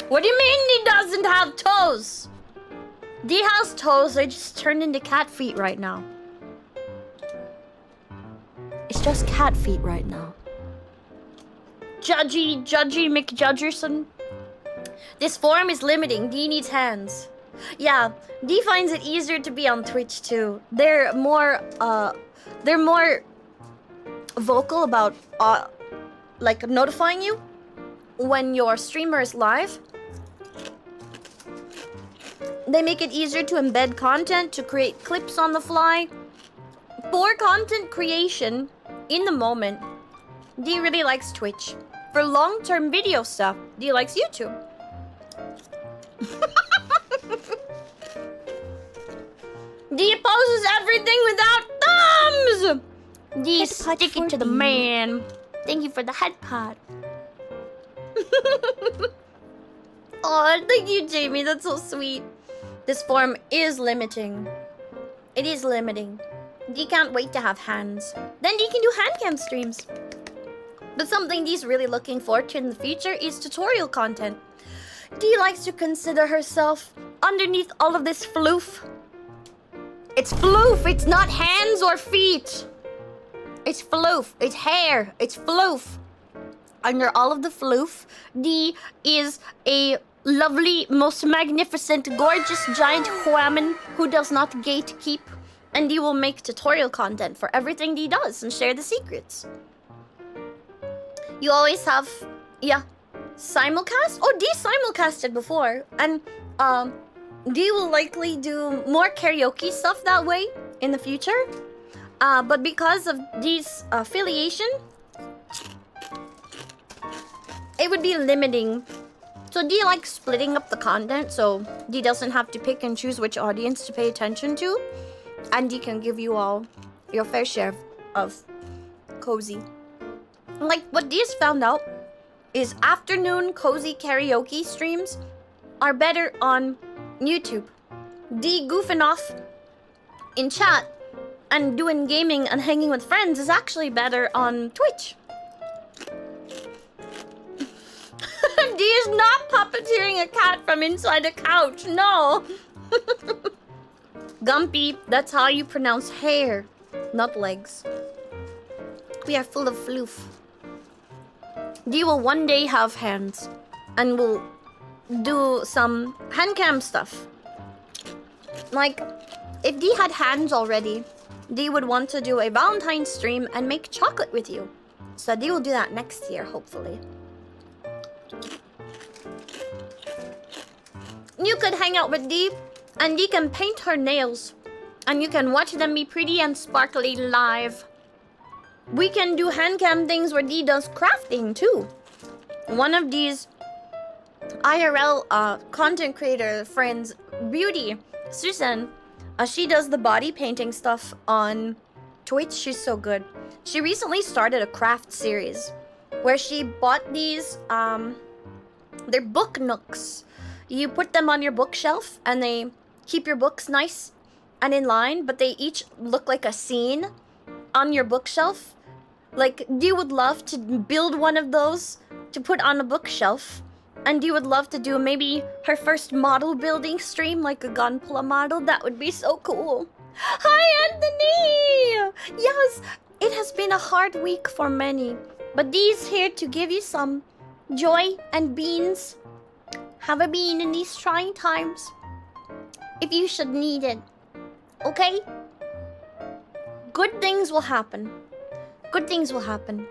What do you mean he doesn't have toes? Dee has toes, they just turned into cat feet right now. It's just cat feet right now. Judgy McJudgerson. This form is limiting. Dee needs hands. Yeah, Dee finds it easier to be on Twitch too. They're more vocal about like notifying you when your streamer is live. They make it easier to embed content, to create clips on the fly. For content creation, in the moment, Dee really likes Twitch. For long-term video stuff, Dee likes YouTube. Dee opposes everything without thumbs! Dee, stick it to the man. Thank you for the head pat. Oh, thank you, Jamie. That's so sweet. This form is limiting. It is limiting. Dee can't wait to have hands. Then Dee can do hand cam streams. But something Dee's really looking forward to in the future is tutorial content. Dee likes to consider herself underneath all of this floof. It's floof, it's not hands or feet. It's floof, it's hair, it's floof. Under all of the floof, Dee is a lovely, most magnificent, gorgeous, giant woman who does not gatekeep. And Dee will make tutorial content for everything Dee does and share the secrets. You always have, simulcast? Oh, Dee simulcasted before. And Dee will likely do more karaoke stuff that way in the future. But because of Dee's affiliation, it would be limiting. So Dee likes splitting up the content, so Dee doesn't have to pick and choose which audience to pay attention to. And Dee can give you all your fair share of cozy. Like, what Dee's found out is afternoon cozy karaoke streams are better on YouTube. Dee goofing off in chat and doing gaming and hanging with friends is actually better on Twitch. Dee is not puppeteering a cat from inside a couch, no! Gumpy, that's how you pronounce hair, not legs. We are full of floof. Dee will one day have hands and will do some hand cam stuff. Like, if Dee had hands already, Dee would want to do a Valentine's stream and make chocolate with you. So Dee will do that next year, hopefully. You could hang out with Dee, and Dee can paint her nails. And you can watch them be pretty and sparkly live. We can do hand cam things where Dee does crafting too. One of Dee's IRL content creator friends, Beauty, Susan, she does the body painting stuff on Twitch. She's so good. She recently started a craft series where she bought these, they're book nooks. You put them on your bookshelf and they keep your books nice and in line, but they each look like a scene on your bookshelf. Like, Dee would love to build one of those to put on a bookshelf. And Dee would love to do maybe her first model building stream, like a Gunpla model. That would be so cool. Hi, Anthony! Yes, it has been a hard week for many, but Dee's here to give you some joy and beans. Have a bean in these trying times, if you should need it. Okay? Good things will happen. Good things will happen.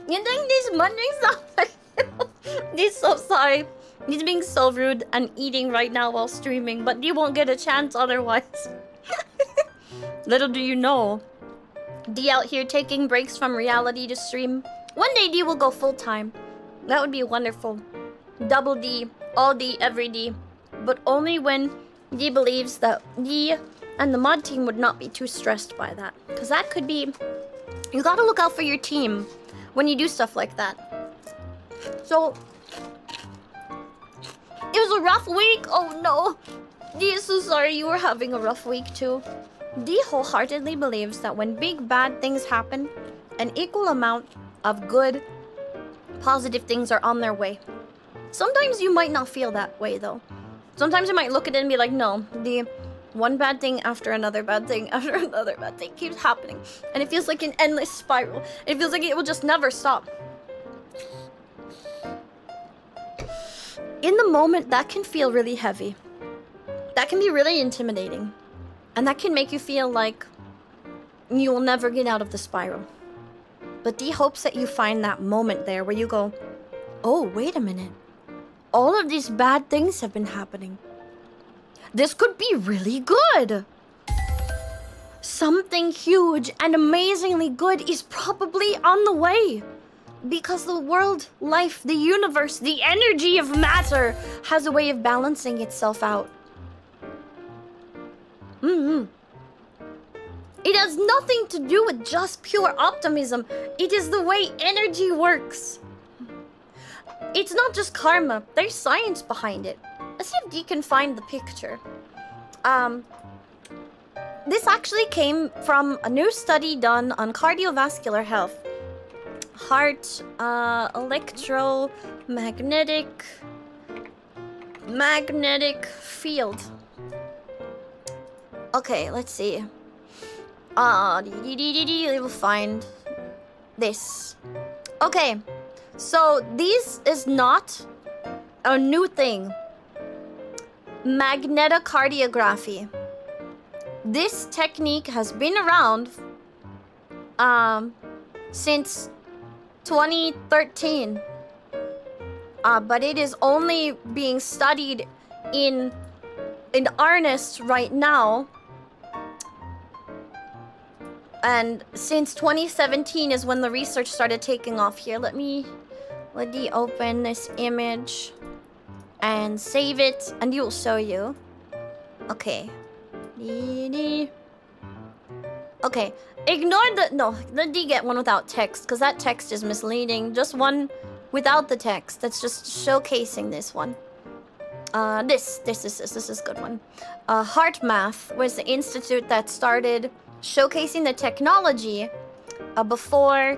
You think these munchings are... He's so sorry. He's being so rude and eating right now while streaming, but you won't get a chance otherwise. Little do you know, Dee out here taking breaks from reality to stream. One day Dee will go full-time. That would be wonderful. Double D, all D, every D. But only when Dee believes that Dee and the mod team would not be too stressed by that. Because that could be... You gotta look out for your team when you do stuff like that. So... It was a rough week. Oh no. Dee is so sorry you were having a rough week too. Dee wholeheartedly believes that when big bad things happen, an equal amount of good, positive things are on their way. Sometimes you might not feel that way though. Sometimes you might look at it and be like, no, the one bad thing after another bad thing after another bad thing keeps happening. And it feels like an endless spiral. It feels like it will just never stop. In the moment, that can feel really heavy. That can be really intimidating. And that can make you feel like you will never get out of the spiral. But Dee hopes that you find that moment there where you go, oh, wait a minute. All of these bad things have been happening. This could be really good. Something huge and amazingly good is probably on the way. Because the world, life, the universe, the energy of matter has a way of balancing itself out. It has nothing to do with just pure optimism. It is the way energy works. It's not just karma. There's science behind it. Let's see if Dee can find the picture. This actually came from a new study done on cardiovascular health. Heart, electromagnetic field. Okay, let's see. We will find this. Okay, so this is not a new thing. Magnetocardiography. This technique has been around since 2013, but it is only being studied in earnest right now, and since 2017 is when the research started taking off. Here, let me open this image and save it, and it will show you. Okay. Okay, ignore let Dee get one without text, because that text is misleading. Just one without the text. That's just showcasing this one. This is a good one. Heart Math was the institute that started showcasing the technology before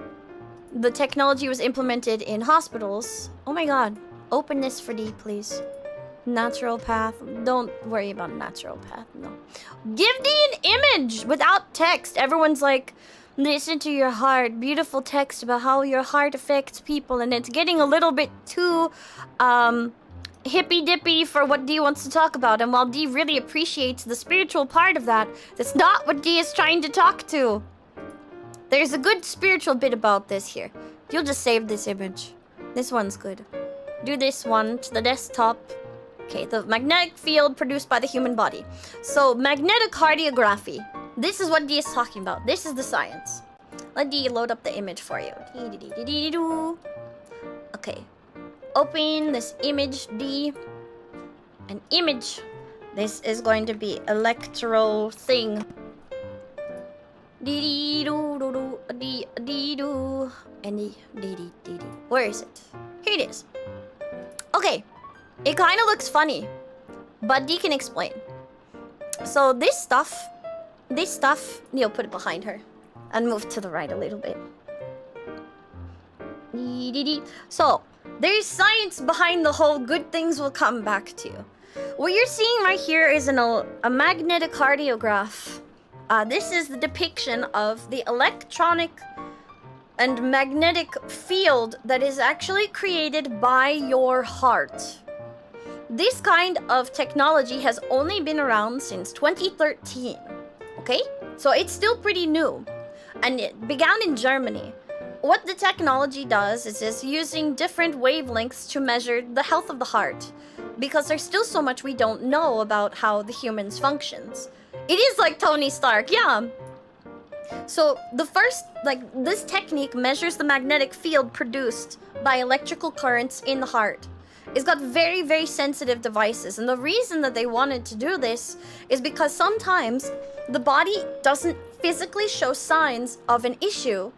the technology was implemented in hospitals. Oh my god, open this for Dee, please. Natural path. Don't worry about natural path, no. Give me an image without text. Everyone's like, listen to your heart. Beautiful text about how your heart affects people. And it's getting a little bit too hippy-dippy for what Dee wants to talk about. And while Dee really appreciates the spiritual part of that, that's not what Dee is trying to talk to. There's a good spiritual bit about this here. You'll just save this image. This one's good. Do this one to the desktop. Okay, the magnetic field produced by the human body. So, magnetic cardiography. This is what Dee is talking about. This is the science. Let Dee load up the image for you. Okay. Open this image, Dee. An image. This is going to be electro thing. Where is it? Here it is. Okay. It kind of looks funny, but Dee can explain. So this stuff, Neil, put it behind her and move to the right a little bit. So there's science behind the whole good things will come back to you. What you're seeing right here is a magnetic cardiograph. This is the depiction of the electronic and magnetic field that is actually created by your heart. This kind of technology has only been around since 2013, okay? So it's still pretty new, and it began in Germany. What the technology does is it's using different wavelengths to measure the health of the heart, because there's still so much we don't know about how the humans functions. It is like Tony Stark, yeah. So the first, this technique measures the magnetic field produced by electrical currents in the heart. It's got very, very sensitive devices. And the reason that they wanted to do this is because sometimes the body doesn't physically show signs of an issue,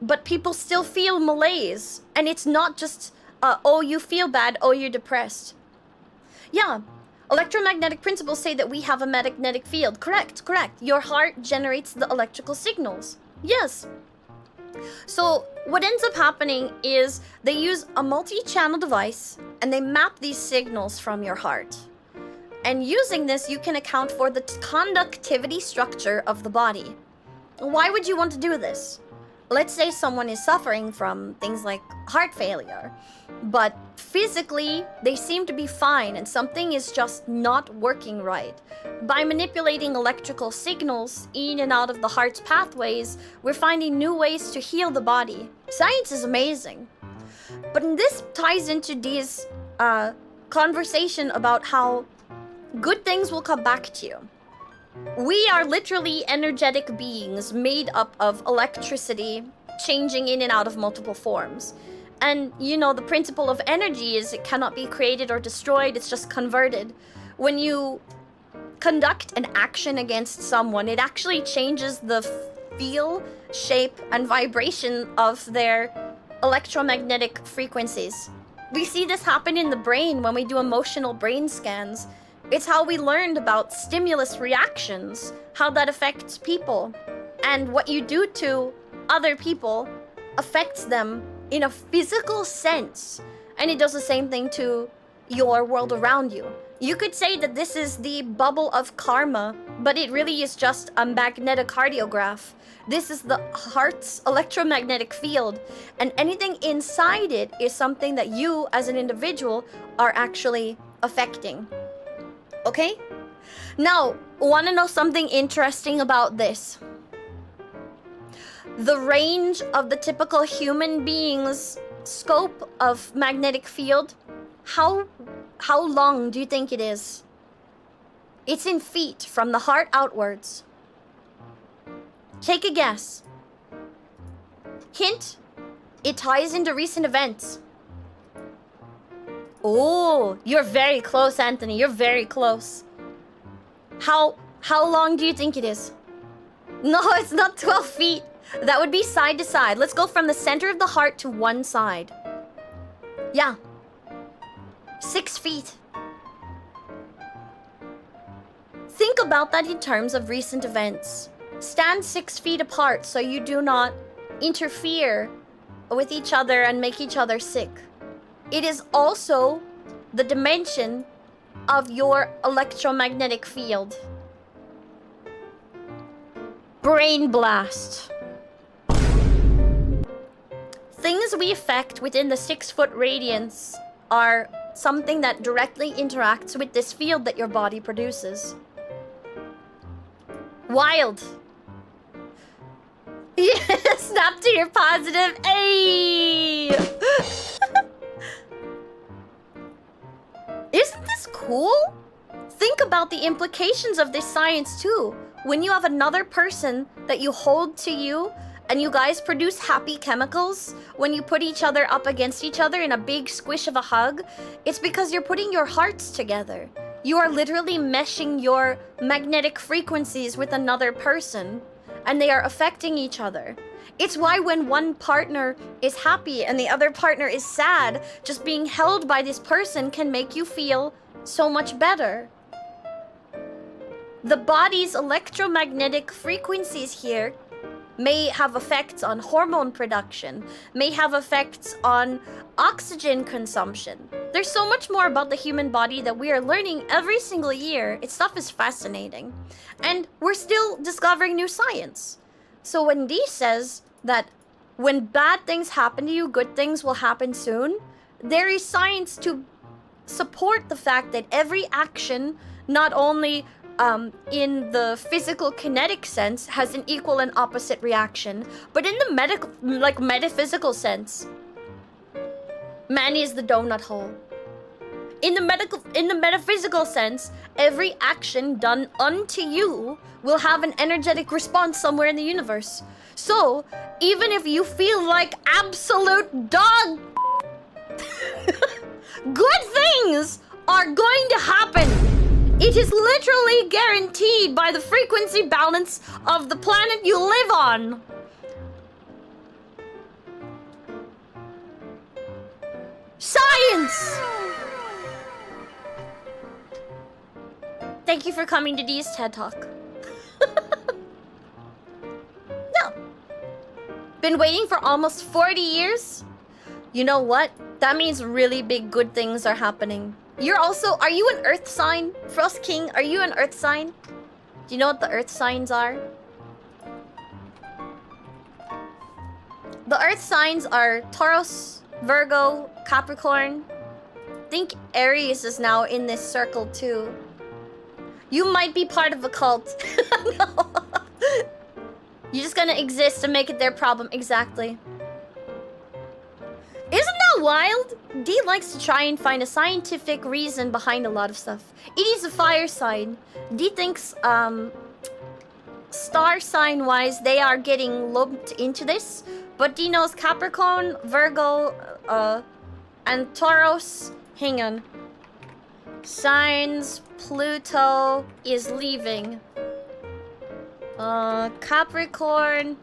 but people still feel malaise. And it's not just, oh, you feel bad, oh, you're depressed. Yeah, electromagnetic principles say that we have a magnetic field. Correct, correct. Your heart generates the electrical signals. Yes. So what ends up happening is they use a multi-channel device and they map these signals from your heart. And using this, you can account for the conductivity structure of the body. Why would you want to do this? Let's say someone is suffering from things like heart failure, but physically they seem to be fine and something is just not working right. By manipulating electrical signals in and out of the heart's pathways, we're finding new ways to heal the body. Science is amazing. But this ties into Dee's conversation about how good things will come back to you. We are literally energetic beings made up of electricity, changing in and out of multiple forms. And, you know, the principle of energy is it cannot be created or destroyed, it's just converted. When you conduct an action against someone, it actually changes the feel, shape, and vibration of their electromagnetic frequencies. We see this happen in the brain when we do emotional brain scans. It's how we learned about stimulus reactions, how that affects people. And what you do to other people affects them in a physical sense. And it does the same thing to your world around you. You could say that this is the bubble of karma, but it really is just a magnetic cardiograph. This is the heart's electromagnetic field, and anything inside it is something that you as an individual are actually affecting. Okay? Now, want to know something interesting about this? The range of the typical human being's scope of magnetic field, how long do you think it is? It's in feet from the heart outwards. Take a guess. Hint, it ties into recent events. Oh, you're very close, Anthony. You're very close. How long do you think it is? No, it's not 12 feet. That would be side to side. Let's go from the center of the heart to one side. Yeah. 6 feet. Think about that in terms of recent events. Stand 6 feet apart so you do not interfere with each other and make each other sick. It is also the dimension of your electromagnetic field. Brain blast. Things we affect within the 6-foot radius are something that directly interacts with this field that your body produces. Wild. Yeah, snap to your positive. Hey! Isn't this cool? Think about the implications of this science too. When you have another person that you hold to you and you guys produce happy chemicals, when you put each other up against each other in a big squish of a hug, it's because you're putting your hearts together. You are literally meshing your magnetic frequencies with another person, and they are affecting each other. It's why when one partner is happy and the other partner is sad, just being held by this person can make you feel so much better. The body's electromagnetic frequencies here may have effects on hormone production, may have effects on oxygen consumption. There's so much more about the human body that we are learning every single year. Its stuff is fascinating. And we're still discovering new science. So when Dee says that when bad things happen to you, good things will happen soon, there is science to support the fact that every action, not only in the physical kinetic sense, has an equal and opposite reaction, but in the metaphysical sense, man is the donut hole. In the metaphysical sense, every action done unto you will have an energetic response somewhere in the universe. So, even if you feel like absolute dog, good things are going to happen. It is literally guaranteed by the frequency balance of the planet you live on. Science! Thank you for coming to Dee's TED Talk. No. Been waiting for almost 40 years? You know what? That means really big good things are happening. You're also... Are you an Earth sign? Frost King, are you an Earth sign? Do you know what the Earth signs are? The Earth signs are Taurus, Virgo, Capricorn. I think Aries is now in this circle too. You might be part of a cult. No. You're just gonna exist and make it their problem. Exactly. Isn't that wild? Dee likes to try and find a scientific reason behind a lot of stuff. It is a fire sign. Dee thinks, star sign wise, they are getting lumped into this. But Dee knows Capricorn, Virgo, and Taurus. Hang on. Signs, Pluto is leaving. Capricorn.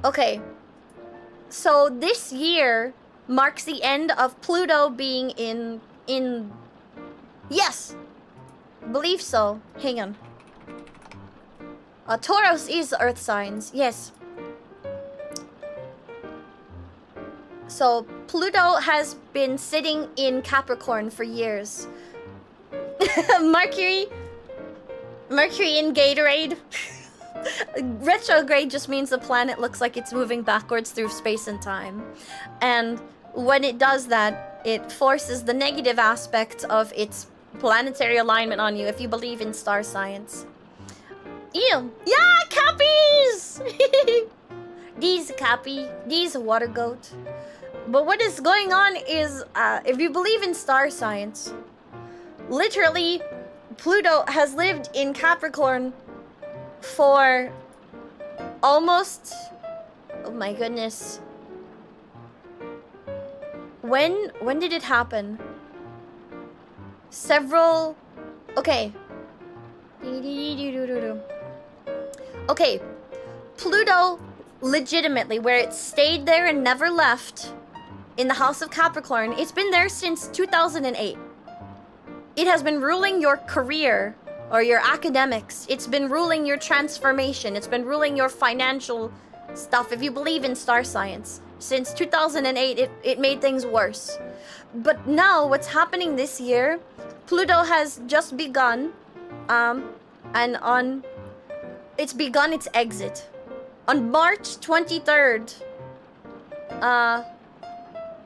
Okay. So this year marks the end of Pluto being in... Yes! Believe so. Hang on. Taurus is Earth signs. Yes. So Pluto has been sitting in Capricorn for years. Mercury in Gatorade. Retrograde just means the planet looks like it's moving backwards through space and time. And when it does that, it forces the negative aspect of its planetary alignment on you if you believe in star science. Ew. Yeah, Cappies! Dee's a Cappy. Dee's a water goat. But what is going on is, if you believe in star science, literally, Pluto has lived in Capricorn for almost... Oh my goodness. When did it happen? Several... Okay. Okay. Pluto, legitimately, where it stayed there and never left, in the house of Capricorn, it's been there since 2008. It has been ruling your career or your academics. It's been ruling your transformation. It's been ruling your financial stuff if you believe in star science. Since 2008, it made things worse. But now, what's happening this year, Pluto has just begun, and it's begun its exit. On March 23rd,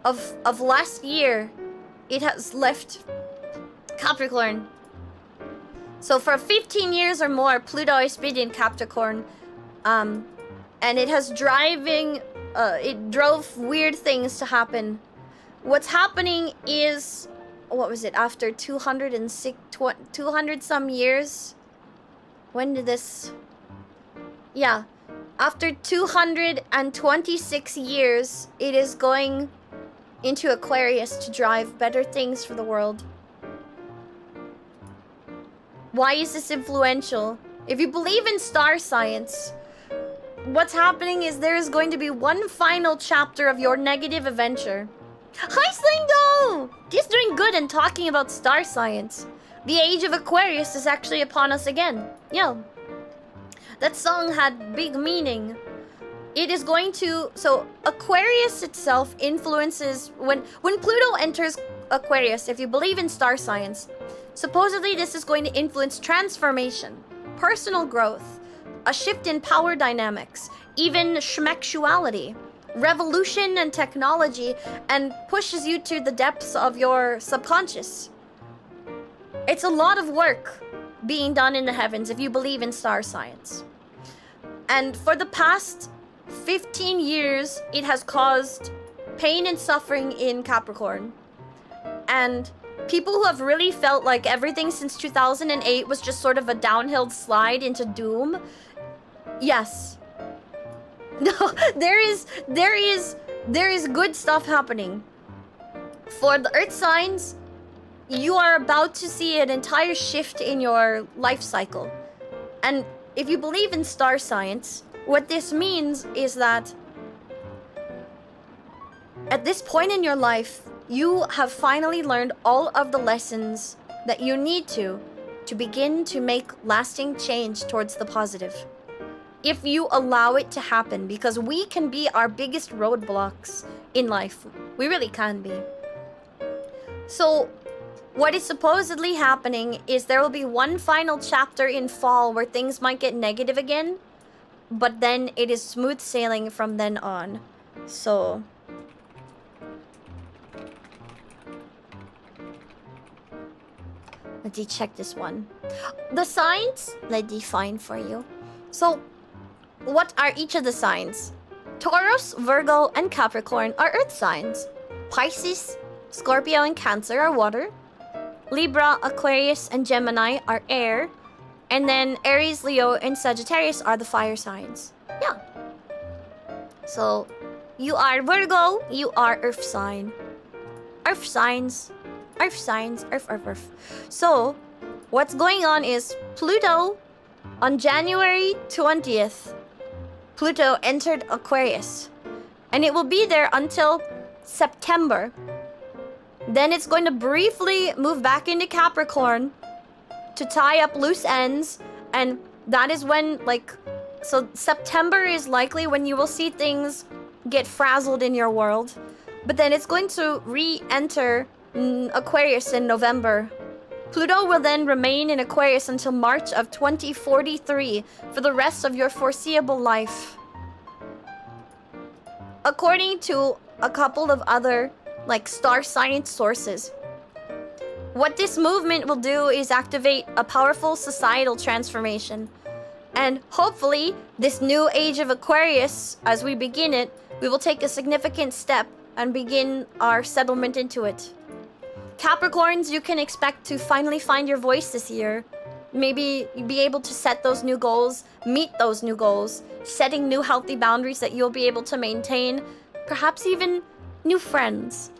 of last year, it has left Capricorn. So for 15 years or more, Pluto has been in Capricorn, and it has it drove weird things to happen. What's happening is, what was it, after 200 some years? When did this... Yeah, after 226 years, it is going into Aquarius to drive better things for the world. Why is this influential? If you believe in star science, what's happening is there is going to be one final chapter of your negative adventure. Hi, Slingo! He's doing good and talking about star science. The age of Aquarius is actually upon us again. Yeah. That song had big meaning. It is going to... So, Aquarius itself influences... When Pluto enters Aquarius, if you believe in star science, supposedly this is going to influence transformation, personal growth, a shift in power dynamics, even schmexuality, revolution and technology, and pushes you to the depths of your subconscious. It's a lot of work being done in the heavens if you believe in star science. And for the past 15 years, it has caused pain and suffering in Capricorn. And people who have really felt like everything since 2008 was just sort of a downhill slide into doom. Yes. No, there is good stuff happening. For the earth signs, you are about to see an entire shift in your life cycle. And if you believe in star science, what this means is that at this point in your life, you have finally learned all of the lessons that you need to begin to make lasting change towards the positive. If you allow it to happen, because we can be our biggest roadblocks in life. We really can be. So, what is supposedly happening is there will be one final chapter in fall where things might get negative again, but then it is smooth sailing from then on. So... Let me check this one. The signs, let me find for you. So, what are each of the signs? Taurus, Virgo, and Capricorn are earth signs. Pisces, Scorpio, and Cancer are water. Libra, Aquarius, and Gemini are air. And then Aries, Leo, and Sagittarius are the fire signs. Yeah. So, you are Virgo, you are earth sign. Earth signs. Earth signs, earth. So, what's going on is Pluto, on January 20th, Pluto entered Aquarius. And it will be there until September. Then it's going to briefly move back into Capricorn to tie up loose ends. And that is when, so September is likely when you will see things get frazzled in your world. But then it's going to re-enter Aquarius in November. Pluto will then remain in Aquarius until March of 2043 for the rest of your foreseeable life. According to a couple of other, star science sources, what this movement will do is activate a powerful societal transformation. And hopefully, this new age of Aquarius, as we begin it, we will take a significant step and begin our settlement into it. Capricorns, you can expect to finally find your voice this year. Maybe be able to set those new goals, meet those new goals, setting new healthy boundaries that you'll be able to maintain. Perhaps even new friends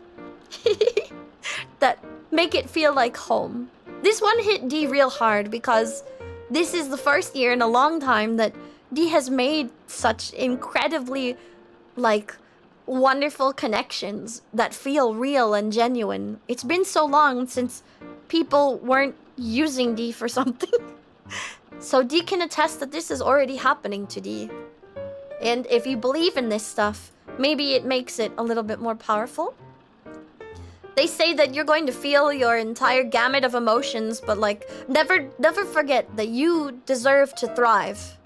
that make it feel like home. This one hit D real hard because this is the first year in a long time that D has made such incredibly, wonderful connections that feel real and genuine. It's been so long since people weren't using D for something. So D can attest that this is already happening to D. And if you believe in this stuff, maybe it makes it a little bit more powerful. They say that you're going to feel your entire gamut of emotions, but like, never forget that you deserve to thrive.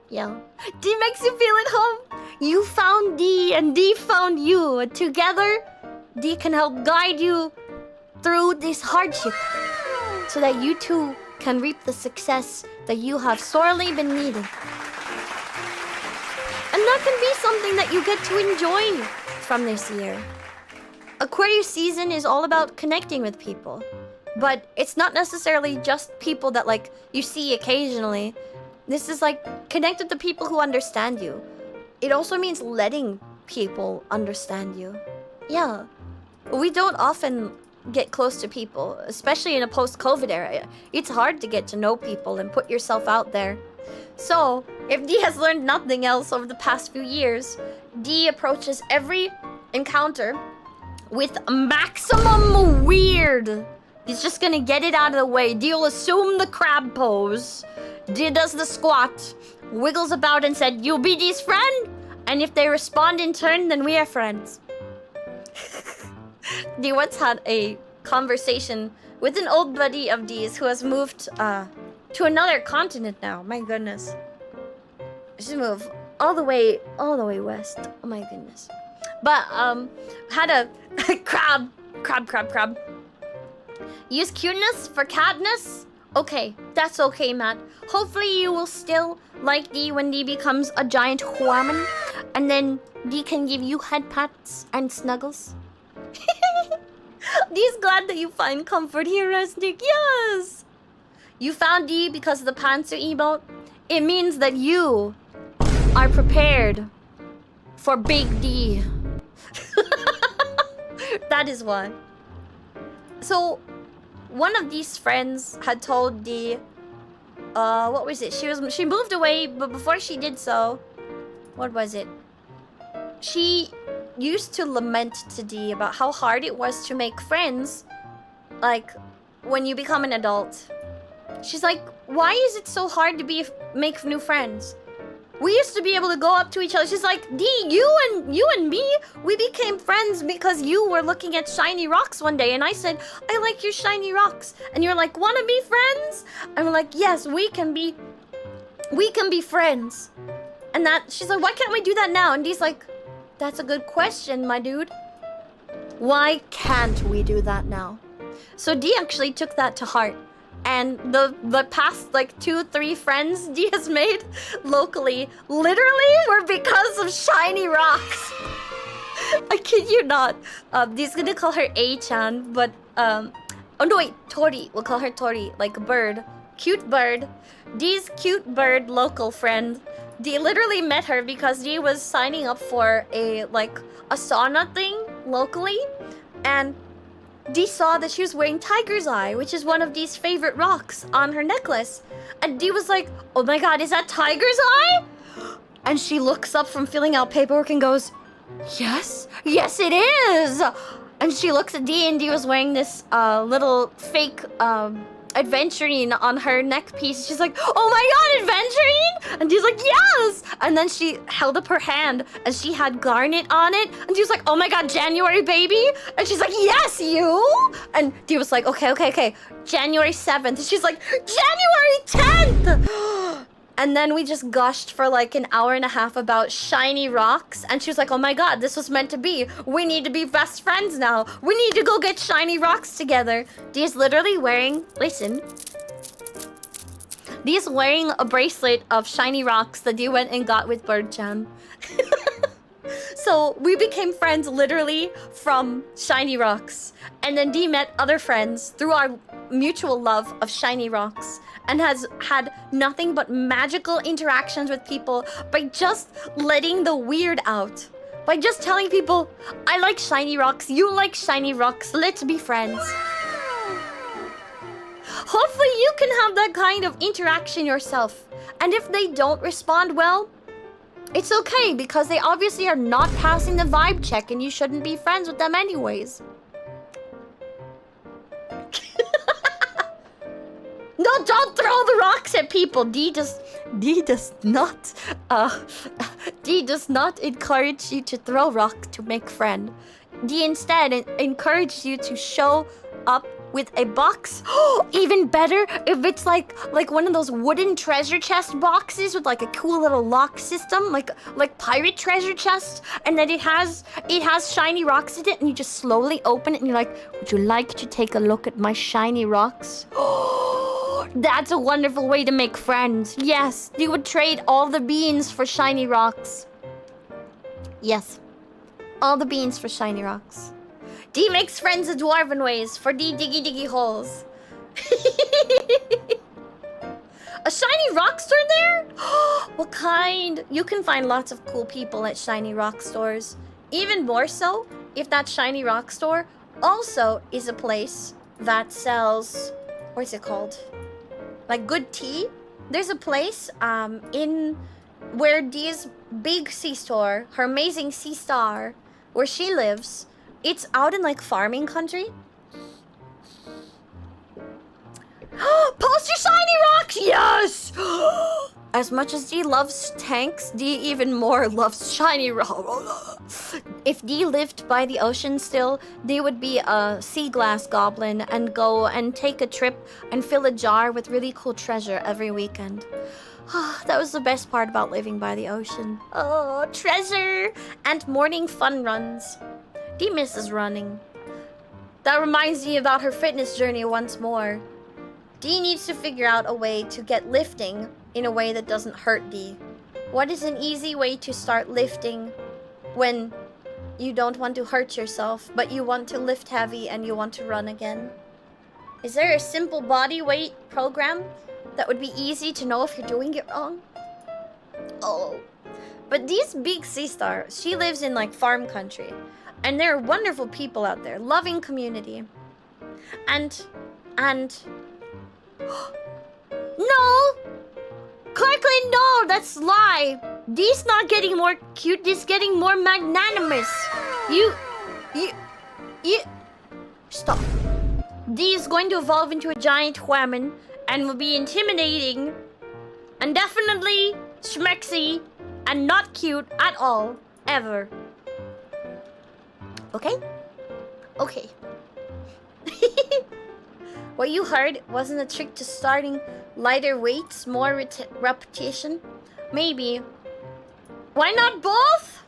Yeah. D makes you feel at home. You found D and D found you. Together, D can help guide you through this hardship so that you too can reap the success that you have sorely been needing. And that can be something that you get to enjoy from this year. Aquarius season is all about connecting with people. But it's not necessarily just people that like you see occasionally. This is like connect with the people who understand you. It also means letting people understand you. Yeah. We don't often get close to people, especially in a post-COVID era. It's hard to get to know people and put yourself out there. So, if D has learned nothing else over the past few years, D approaches every encounter with maximum weird. He's just gonna get it out of the way. D will assume the crab pose. D does the squat, wiggles about and said, "You'll be D's friend?" And if they respond in turn, then we are friends. D once had a conversation with an old buddy of D's who has moved to another continent now. My goodness. She's moved all the way west. Oh my goodness. But had a crab. Use cuteness for catness? Okay, that's okay, Matt. Hopefully you will still like D when D becomes a giant woman. And then D can give you head pats and snuggles. D's glad that you find comfort here, Resnick. Yes! You found D because of the pantsu emote. It means that you are prepared for Big D. That is why. So, one of these friends had told D, what was it? She moved away, but before she did so, what was it? She used to lament to D about how hard it was to make friends, like, when you become an adult. She's like, why is it so hard to make new friends? We used to be able to go up to each other. She's like, D, you and me, we became friends because you were looking at shiny rocks one day, and I said, I like your shiny rocks. And you're like, wanna be friends? And we're like, yes, we can be friends. And she's like, why can't we do that now? And D's like, that's a good question, my dude. Why can't we do that now? So D actually took that to heart. And the past like 2-3 friends D has made locally literally were because of shiny rocks. I kid you not. D's gonna call her A-chan, but oh no wait, Tori. We'll call her Tori, like a bird. Cute bird. D's cute bird local friend. D literally met her because D was signing up for a sauna thing locally, and D saw that she was wearing tiger's eye, which is one of D's favorite rocks, on her necklace. And D was like, oh my god, is that tiger's eye? And she looks up from filling out paperwork and goes, yes it is. And she looks at D, and D was wearing this little fake adventurine on her neck piece. She's like, oh my god, adventurine? And D's like, yes! And then she held up her hand and she had garnet on it, and she was like, oh my god, January baby? And she's like, yes, you? And D was like, okay, January 7th. And she's like, January 10th! And then we just gushed for like an hour and a half about shiny rocks. And she was like, oh my god, this was meant to be. We need to be best friends now. We need to go get shiny rocks together. D is literally wearing, listen. D is wearing a bracelet of shiny rocks that D went and got with Bird-chan. So we became friends literally from shiny rocks. And then D met other friends through our mutual love of shiny rocks, and has had nothing but magical interactions with people by just letting the weird out. By just telling people, I like shiny rocks, you like shiny rocks, let's be friends. Hopefully you can have that kind of interaction yourself. And if they don't respond well, it's okay, because they obviously are not passing the vibe check and you shouldn't be friends with them anyways. No, don't throw the rocks at people. D does not encourage you to throw rocks to make friend. D instead encouraged you to show up with a box. Even better if it's like one of those wooden treasure chest boxes with like a cool little lock system, like pirate treasure chest, and then it has shiny rocks in it, and you just slowly open it and you're like, would you like to take a look at my shiny rocks? That's a wonderful way to make friends. Yes, you would trade all the beans for shiny rocks. Yes, all the beans for shiny rocks. D makes friends the dwarven ways for D diggy holes. A shiny rock store there? What kind? You can find lots of cool people at shiny rock stores. Even more so if that shiny rock store also is a place that sells, what's it called? Like good tea. There's a place in where Dee's big sea store, her amazing sea star, where she lives. It's out in like farming country. Post your shiny rocks! Yes! As much as Dee loves tanks, Dee even more loves shiny rocks. If Dee lived by the ocean still, Dee would be a sea glass goblin and go and take a trip and fill a jar with really cool treasure every weekend. That was the best part about living by the ocean. Oh, treasure! And morning fun runs. Dee misses running. That reminds me about her fitness journey once more. Dee needs to figure out a way to get lifting in a way that doesn't hurt Dee. What is an easy way to start lifting when you don't want to hurt yourself, but you want to lift heavy and you want to run again? Is there a simple body weight program that would be easy to know if you're doing it wrong? Oh. But Dee's big sea star, she lives in like farm country. And there are wonderful people out there, loving community. And no! Kirkland, no, that's lie. Dee's not getting more cute, Dee's getting more magnanimous. You stop. Dee is going to evolve into a giant whammon and will be intimidating and definitely schmexy and not cute at all, ever. Okay? Okay. What you heard wasn't a trick to starting lighter weights, more repetition? Maybe. Why not both?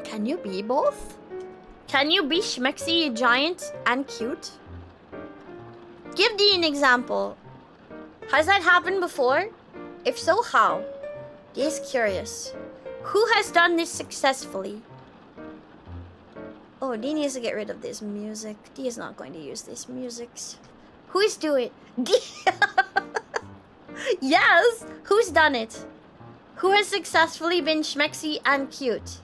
Can you be both? Can you be schmexy, giant, and cute? Give Dee an example. Has that happened before? If so, how? Dee is curious. Who has done this successfully? Oh, Dee needs to get rid of this music. Dee is not going to use this music. Who's doing it? Dee. Yes! Who's done it? Who has successfully been schmexy and cute?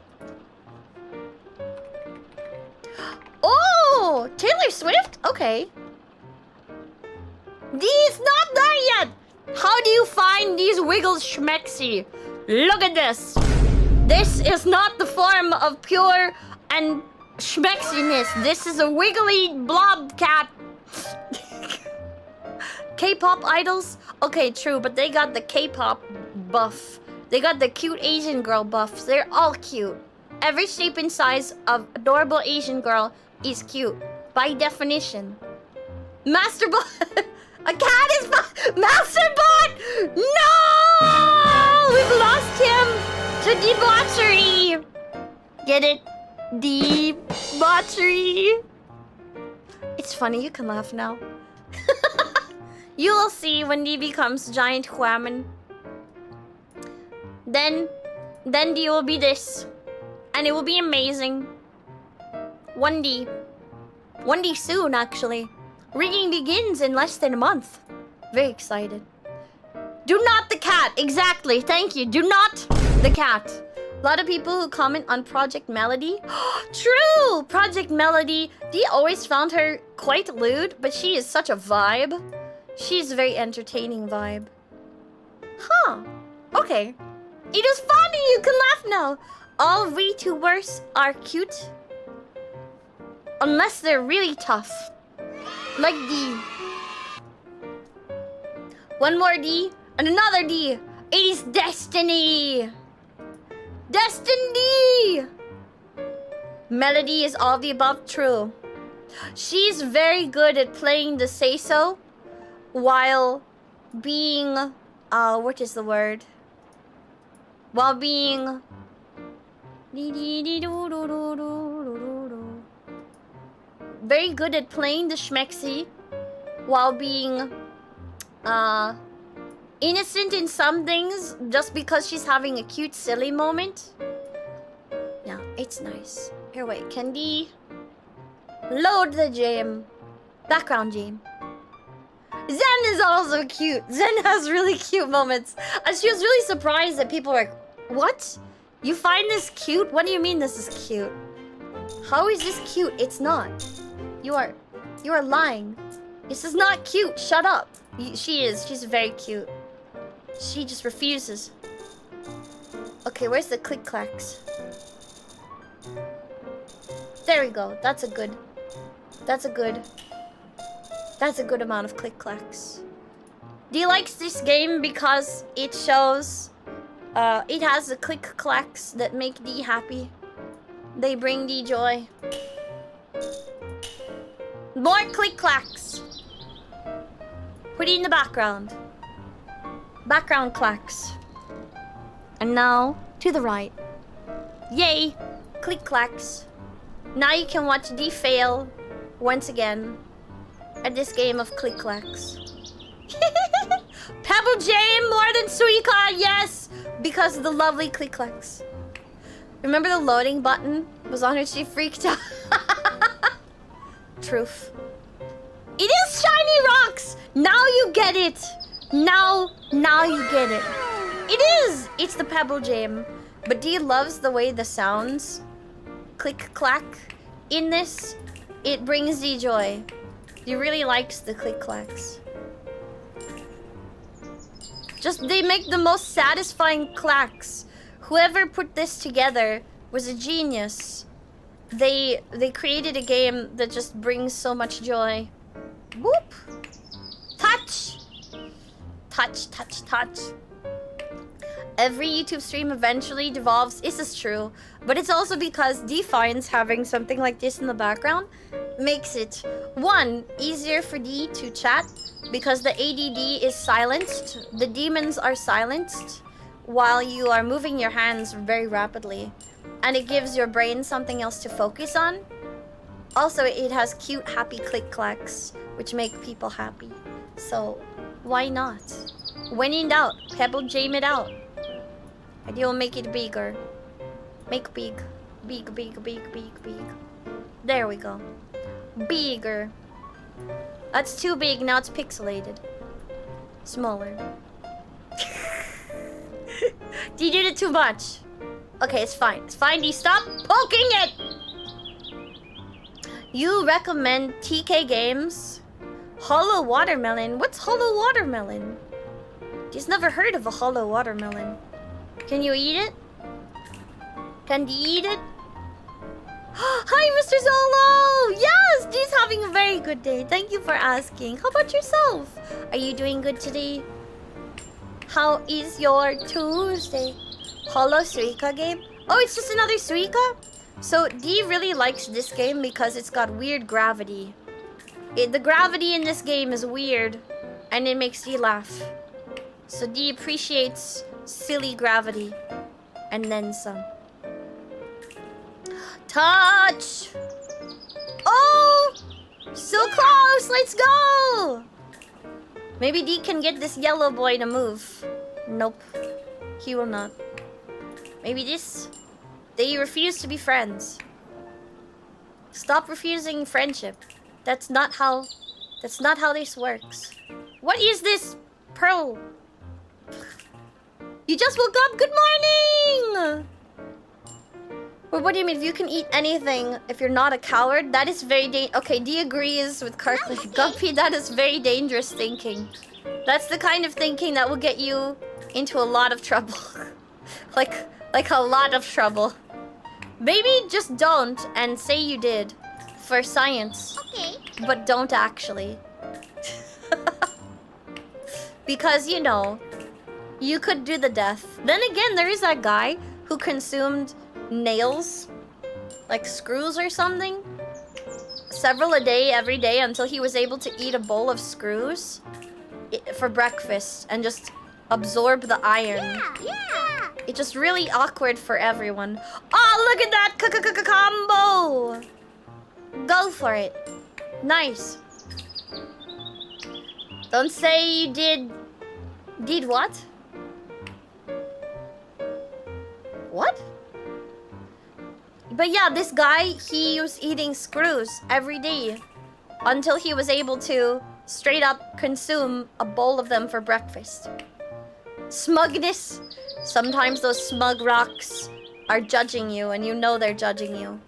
Oh! Taylor Swift? Okay. Dee's not there yet! How do you find these wiggles schmexy? Look at this! This is not the form of pure and schmexiness. This is a wiggly blob cat. K-pop idols? Okay, true, but they got the K-pop buff. They got the cute Asian girl buffs. They're all cute. Every shape and size of adorable Asian girl is cute. By definition. Masterbot! A cat is... Masterbot! No! We've lost him to debauchery. Get it? Debauchery. It's funny, you can laugh now. You will see when Dee becomes giant whammon. Then Dee will be this. And it will be amazing. 1D. 1D soon, actually. Rigging begins in less than a month. Very excited. Do not the cat. Exactly. Thank you. Do not the cat. A lot of people who comment on Project Melody. True! Project Melody. Dee always found her quite lewd, but she is such a vibe. She's a very entertaining vibe. Huh. Okay. It is funny. You can laugh now. All VTubers are cute. Unless they're really tough. Like D. One more D and another D. It is destiny. Destiny. Melody is all the above. True. She's very good at playing the say-so while being... what is the word? While being... very good at playing the schmexy while being innocent in some things just because she's having a cute silly moment. Yeah, it's nice. Here, wait, can D load the game? Background game. Zen is also cute. Zen has really cute moments. And she was really surprised that people were like, what? You find this cute? What do you mean this is cute? How is this cute? It's not. You are lying. This is not cute. Shut up. She is. She's very cute. She just refuses. Okay, where's the click clacks? There we go. That's a good amount of click clacks. D likes this game because it shows it has the click clacks that make D happy. They bring D joy. More click clacks. Put it in the background. Background clacks. And now to the right. Yay! Click clacks. Now you can watch D fail once again at this game of click clacks. Pebble Jam more than Suika, yes! Because of the lovely click clacks. Remember the loading button was on her, she freaked out. Truth. It is shiny rocks! Now you get it! Now you get it. It is! It's the Pebble Jam. But D loves the way the sounds click clack in this. It brings D joy. D really likes the click clacks. Just they make the most satisfying clacks. Whoever put this together was a genius. They created a game that just brings so much joy. Whoop! Touch! Touch, touch, touch. Every YouTube stream eventually devolves. This is true. But it's also because D finds having something like this in the background makes it, one, easier for D to chat because the ADD is silenced. The demons are silenced while you are moving your hands very rapidly. And it gives your brain something else to focus on. Also, it has cute, happy click clacks, which make people happy. So, why not? When in doubt, Pebble Jam it out. And you'll make it bigger. Make big. Big, big, big, big, big. There we go. Bigger. That's too big, now it's pixelated. Smaller. D did it too much. Okay, it's fine. It's fine, D. Stop poking it! You recommend TK games? Hollow watermelon? What's hollow watermelon? He's never heard of a hollow watermelon. Can you eat it? Can D eat it? Hi, Mr. Zolo! Yes! D's having a very good day. Thank you for asking. How about yourself? Are you doing good today? How is your Tuesday? Hollow Suika game? Oh, it's just another Suika? So, D really likes this game because it's got weird gravity. The gravity in this game is weird, and it makes D laugh. So D appreciates silly gravity. And then some. Touch! Oh! So close! Let's go! Maybe D can get this yellow boy to move. Nope. He will not. Maybe this? They refuse to be friends. Stop refusing friendship. That's not how this works. What is this? Pearl. You just woke up? Good morning! Well, what do you mean? If you can eat anything, if you're not a coward, that is very okay, D agrees with Carcliff. Guppy, that is very dangerous thinking. That's the kind of thinking that will get you into a lot of trouble. like a lot of trouble. Maybe just don't and say you did. For science. Okay. But don't actually. Because, you know, you could do the death. Then again, there is that guy who consumed nails like screws or something. Several a day, every day, until he was able to eat a bowl of screws for breakfast and just absorb the iron. Yeah. It's just really awkward for everyone. Oh, look at that combo! Go for it. Nice. Don't say you did... Did what? What? But yeah, this guy, he was eating screws every day until he was able to straight up consume a bowl of them for breakfast. Smugness. Sometimes those smug rocks are judging you and you know they're judging you.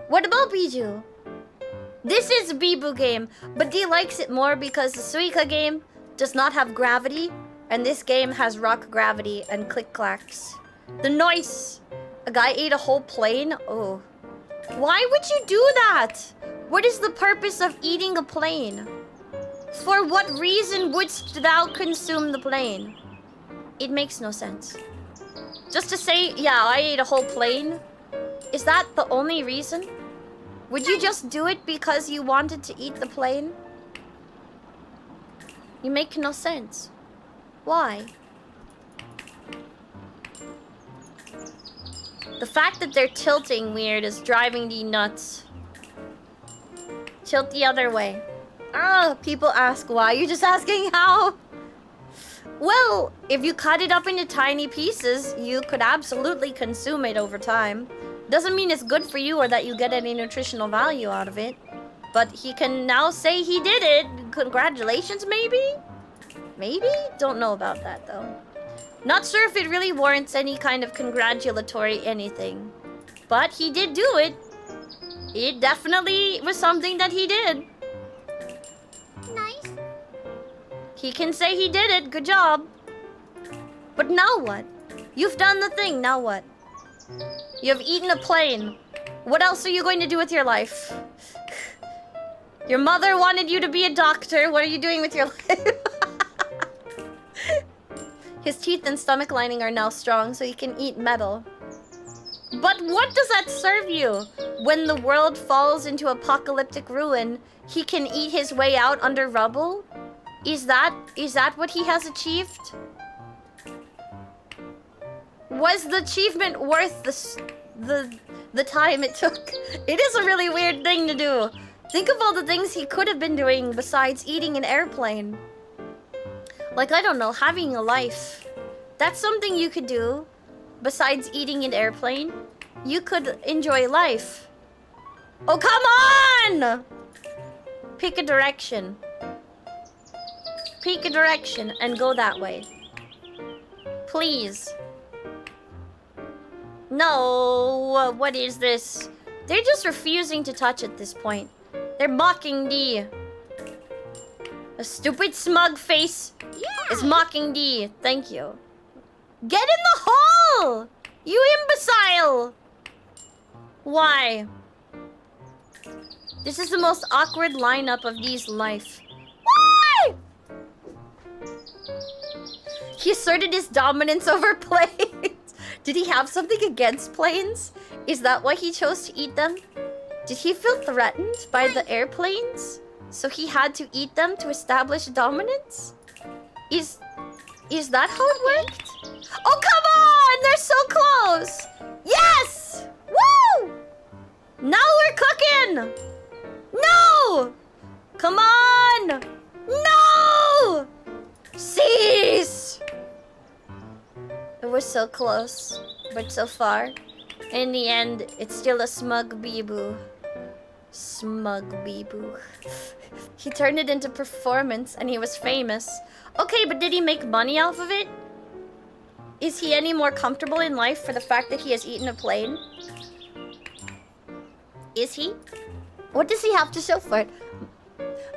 What about Biju? This is a Bibu game, but D likes it more because the Suika game does not have gravity and this game has rock gravity and click-clacks. The noise. A guy ate a whole plane? Oh. Why would you do that? What is the purpose of eating a plane? For what reason wouldst thou consume the plane? It makes no sense. Just to say, yeah, I ate a whole plane? Is that the only reason? Would you just do it because you wanted to eat the plane? You make no sense. Why? The fact that they're tilting weird is driving me nuts. Tilt the other way. Ah, people ask why. You're just asking how? Well, if you cut it up into tiny pieces, you could absolutely consume it over time. Doesn't mean it's good for you or that you get any nutritional value out of it. But he can now say he did it. Congratulations, maybe? Maybe? Don't know about that, though. Not sure if it really warrants any kind of congratulatory anything. But he did do it. It definitely was something that he did. Nice. He can say he did it. Good job. But now what? You've done the thing. Now what? You have eaten a plane. What else are you going to do with your life? Your mother wanted you to be a doctor. What are you doing with your life? His teeth and stomach lining are now strong, so he can eat metal. But what does that serve you? When the world falls into apocalyptic ruin, he can eat his way out under rubble? Is that what he has achieved? Was the achievement worth the time it took? It is a really weird thing to do. Think of all the things he could have been doing besides eating an airplane. Like, I don't know, having a life. That's something you could do. Besides eating an airplane, you could enjoy life. Oh, come on! Pick a direction. Pick a direction and go that way. Please. No, what is this? They're just refusing to touch at this point. They're mocking D. A stupid smug face is mocking D. Thank you. Get in the hole! You imbecile! Why? This is the most awkward lineup of D's life. Why? He asserted his dominance over planes. Did he have something against planes? Is that why he chose to eat them? Did he feel threatened by the airplanes? So he had to eat them to establish dominance? Is that how it worked? Oh, come on! They're so close! Yes! Woo! Now we're cooking! No! Come on! No! Cease! It was so close, but so far. In the end, it's still a smug Bibu. Smug Bibu. He turned it into performance and he was famous. Okay, but did he make money off of it? Is he any more comfortable in life for the fact that he has eaten a plane? Is he? What does he have to show for it?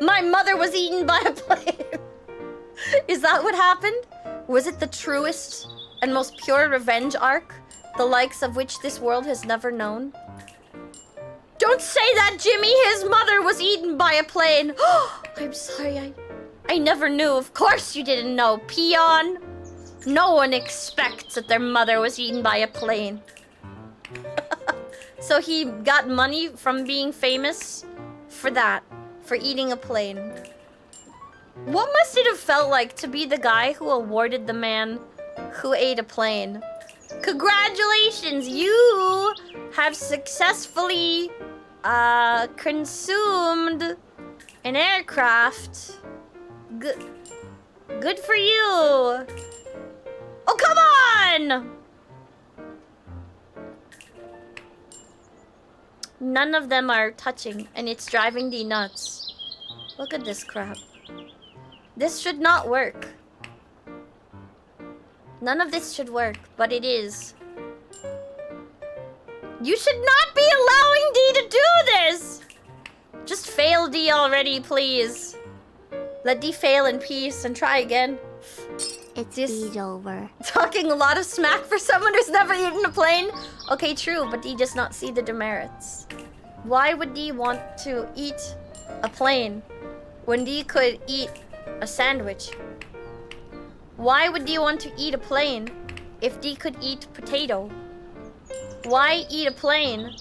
My mother was eaten by a plane. Is that what happened? Was it the truest and most pure revenge arc, the likes of which this world has never known? Don't say that, Jimmy! His mother was eaten by a plane! I'm sorry, I never knew. Of course you didn't know, peon! No one expects that their mother was eaten by a plane. So he got money from being famous for that, for eating a plane. What must it have felt like to be the guy who awarded the man who ate a plane? Congratulations, you have successfully consumed an aircraft. Good for you. Oh, come on! None of them are touching, and it's driving thee nuts. Look at this crap. This should not work. None of this should work, but it is. You should not be allowing Dee to do this! Just fail Dee already, please. Let Dee fail in peace and try again. It's This- over. Talking a lot of smack for someone who's never eaten a plane? Okay, true, but Dee does not see the demerits. Why would Dee want to eat a plane when Dee could eat a sandwich? Why would Dee want to eat a plane if Dee could eat potato? Why eat a plane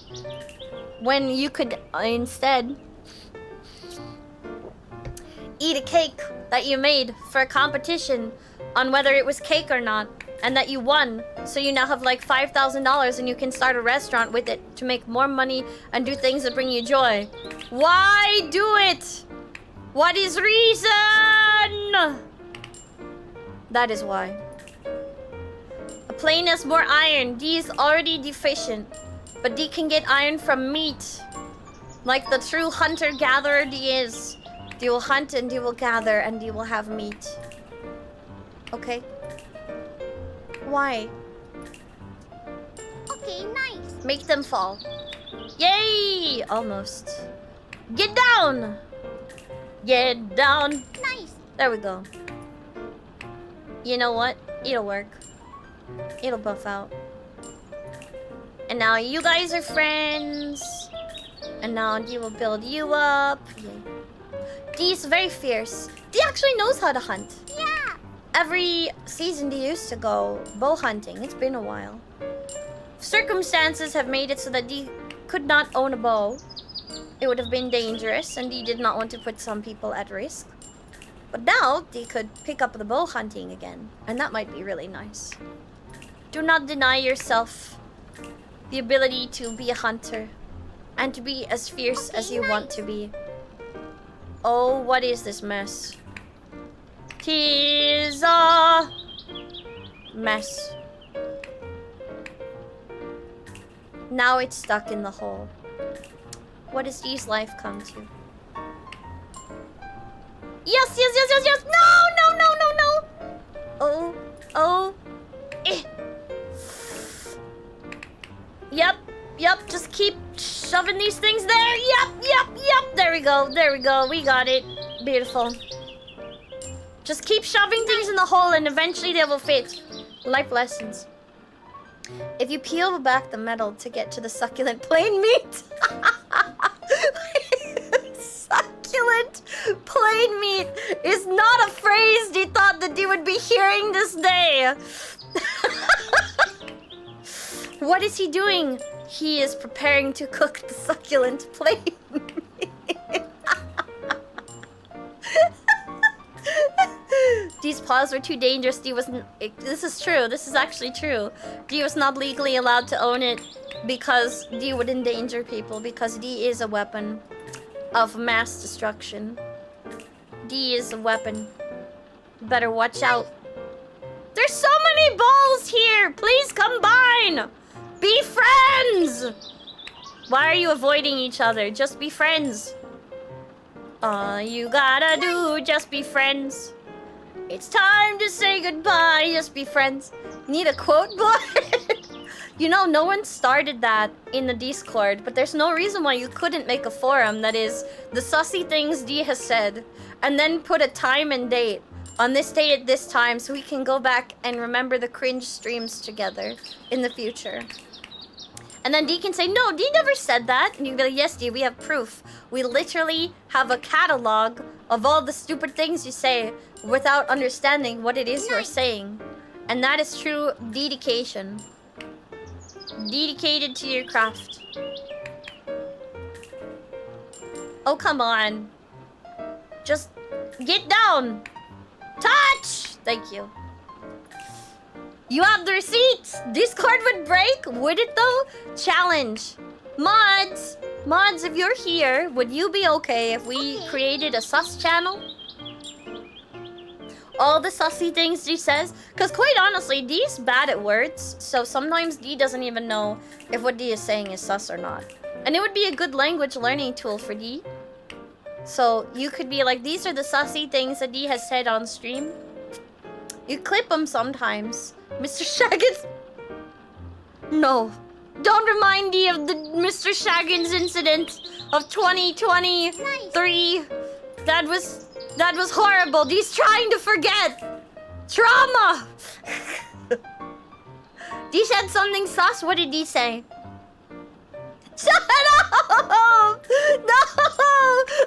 when you could instead eat a cake that you made for a competition on whether it was cake or not, and that you won, so you now have like $5,000 and you can start a restaurant with it to make more money and do things that bring you joy? Why do it? What is reason? That is why. A plane has more iron. D is already deficient, but D can get iron from meat, like the true hunter-gatherer D is. D will hunt and D will gather and D will have meat. Okay. Why? Okay, nice. Make them fall. Yay! Almost. Get down! Get down. Nice. There we go. You know what? It'll work. It'll buff out. And now you guys are friends. And now D will build you up. Yay. D is very fierce. D actually knows how to hunt. Yeah. Every season D used to go bow hunting. It's been a while. Circumstances have made it so that D could not own a bow. It would have been dangerous, and D did not want to put some people at risk. But now D could pick up the bow hunting again, and that might be really nice. Do not deny yourself the ability to be a hunter and to be as fierce as you want to be. Oh, what is this mess? 'Tis a mess. Now it's stuck in the hole. What does Dee's life come to? Yes, yes, yes, yes, yes! No, no, no, no, no! Oh, oh, eh. Yep, yep, just keep shoving these things there. Yep, yep, yep. There we go, there we go. We got it. Beautiful. Just keep shoving things in the hole and eventually they will fit. Life lessons. If you peel back the metal to get to the succulent plain meat. Succulent plain meat is not a phrase he thought that he would be hearing this day. What is he doing? He is preparing to cook the succulent plain meat. These paws were too dangerous. D was. This is true. This is actually true. D was not legally allowed to own it because D would endanger people. Because D is a weapon of mass destruction. D is a weapon. Better watch out. There's so many balls here. Please combine. Be friends. Why are you avoiding each other? Just be friends. All you gotta do, just be friends. It's time to say goodbye, just be friends. Need a quote board? You know, no one started that in the Discord, but there's no reason why you couldn't make a forum that is the sussy things D has said, and then put a time and date on this date at this time so we can go back and remember the cringe streams together in the future. And then D can say, no, D never said that. And you can be like, yes, D, we have proof. We literally have a catalog of all the stupid things you say without understanding what it is you're saying. And that is true dedication. Dedicated to your craft. Oh, come on. Just get down. Touch! Thank you. You have the receipts. Discord would break. Would it though? Challenge. Mods. Mods, if you're here, would you be okay if we created a sus channel? All the sussy things Dee says. Because quite honestly, Dee's bad at words. So sometimes Dee doesn't even know if what Dee is saying is sus or not. And it would be a good language learning tool for Dee. So you could be like, these are the sussy things that Dee has said on stream. You clip them sometimes. Mr. Shaggins. No. Don't remind me of the Mr. Shaggins incident of 2023. That was horrible. He's trying to forget. Trauma. Dee said something sus. What did Dee say? Shut up! No!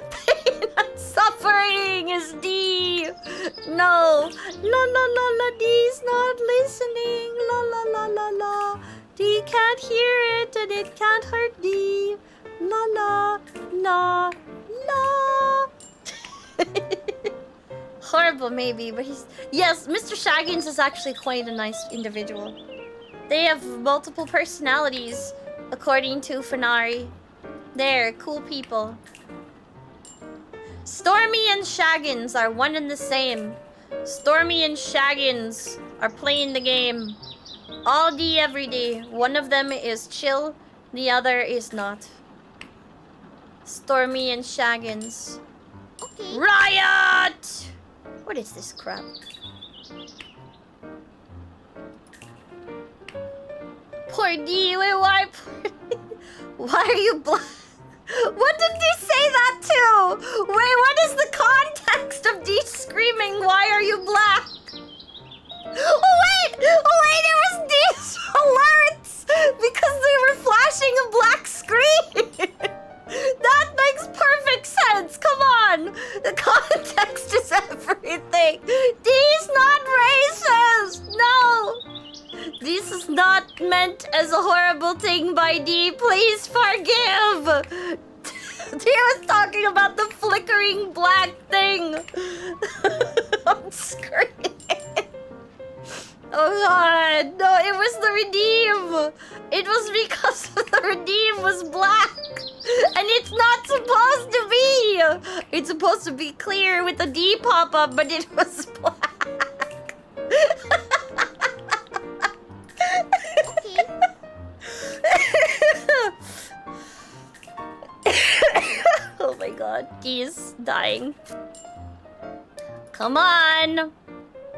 Pain and suffering is Dee. No. La. Dee's not listening. La. Dee can't hear it and it can't hurt Dee. La. Horrible maybe, but he's... Yes, Mr. Shaggins is actually quite a nice individual. They have multiple personalities, according to Funari. They're cool people. Stormy and Shaggins are one and the same. Stormy and Shaggins are playing the game. All day, every day. One of them is chill, the other is not. Stormy and Shaggins. Okay. Riot! What is this crap? Poor Dee, wait, why? Why are you black? What did Dee say that to? Wait, what is the context of Dee screaming, why are you black? Oh wait, it was Dee's alerts! Because they were flashing a black screen! That makes perfect sense, come on! The context is everything! Dee's not racist! No! This is not meant as a horrible thing by Dee. Please forgive. Dee was talking about the flickering black thing on screen. Oh god, no, it was the redeem. It was because the redeem was black. And it's not supposed to be. It's supposed to be clear with the D pop-up, but it was black. Oh my god, Dee is dying. Come on.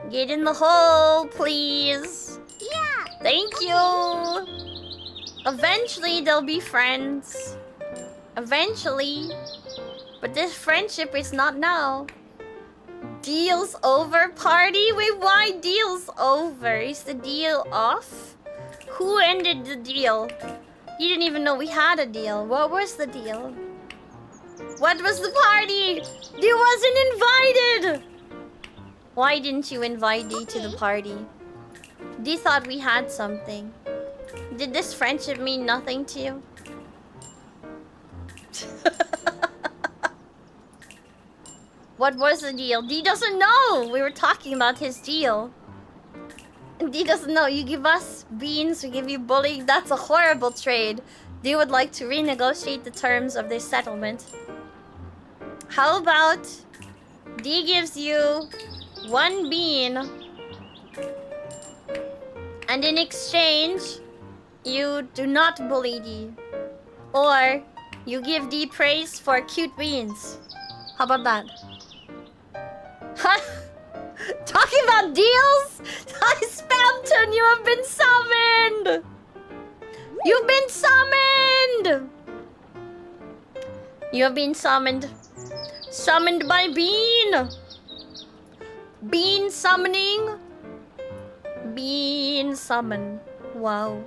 Get in the hole, please. Yeah. Thank you. Eventually, they'll be friends. Eventually. But this friendship is not now. Deal's over party? Wait, why deal's over? Is the deal off? Who ended the deal? You didn't even know we had a deal. What was the deal? What was the party? Dee wasn't invited! Why didn't you invite Dee to the party? Dee thought we had something. Did this friendship mean nothing to you? What was the deal? Dee doesn't know! We were talking about his deal. Dee doesn't know. You give us beans, we give you bullying. That's a horrible trade. Dee would like to renegotiate the terms of this settlement. How about Dee gives you 1 bean, and in exchange, you do not bully Dee. Or you give Dee praise for cute beans. How about that? Huh? Talking about deals? Hi, Spamton, you have been summoned! You've been summoned! You have been summoned. Summoned by Bean! Bean summoning? Bean summon. Wow.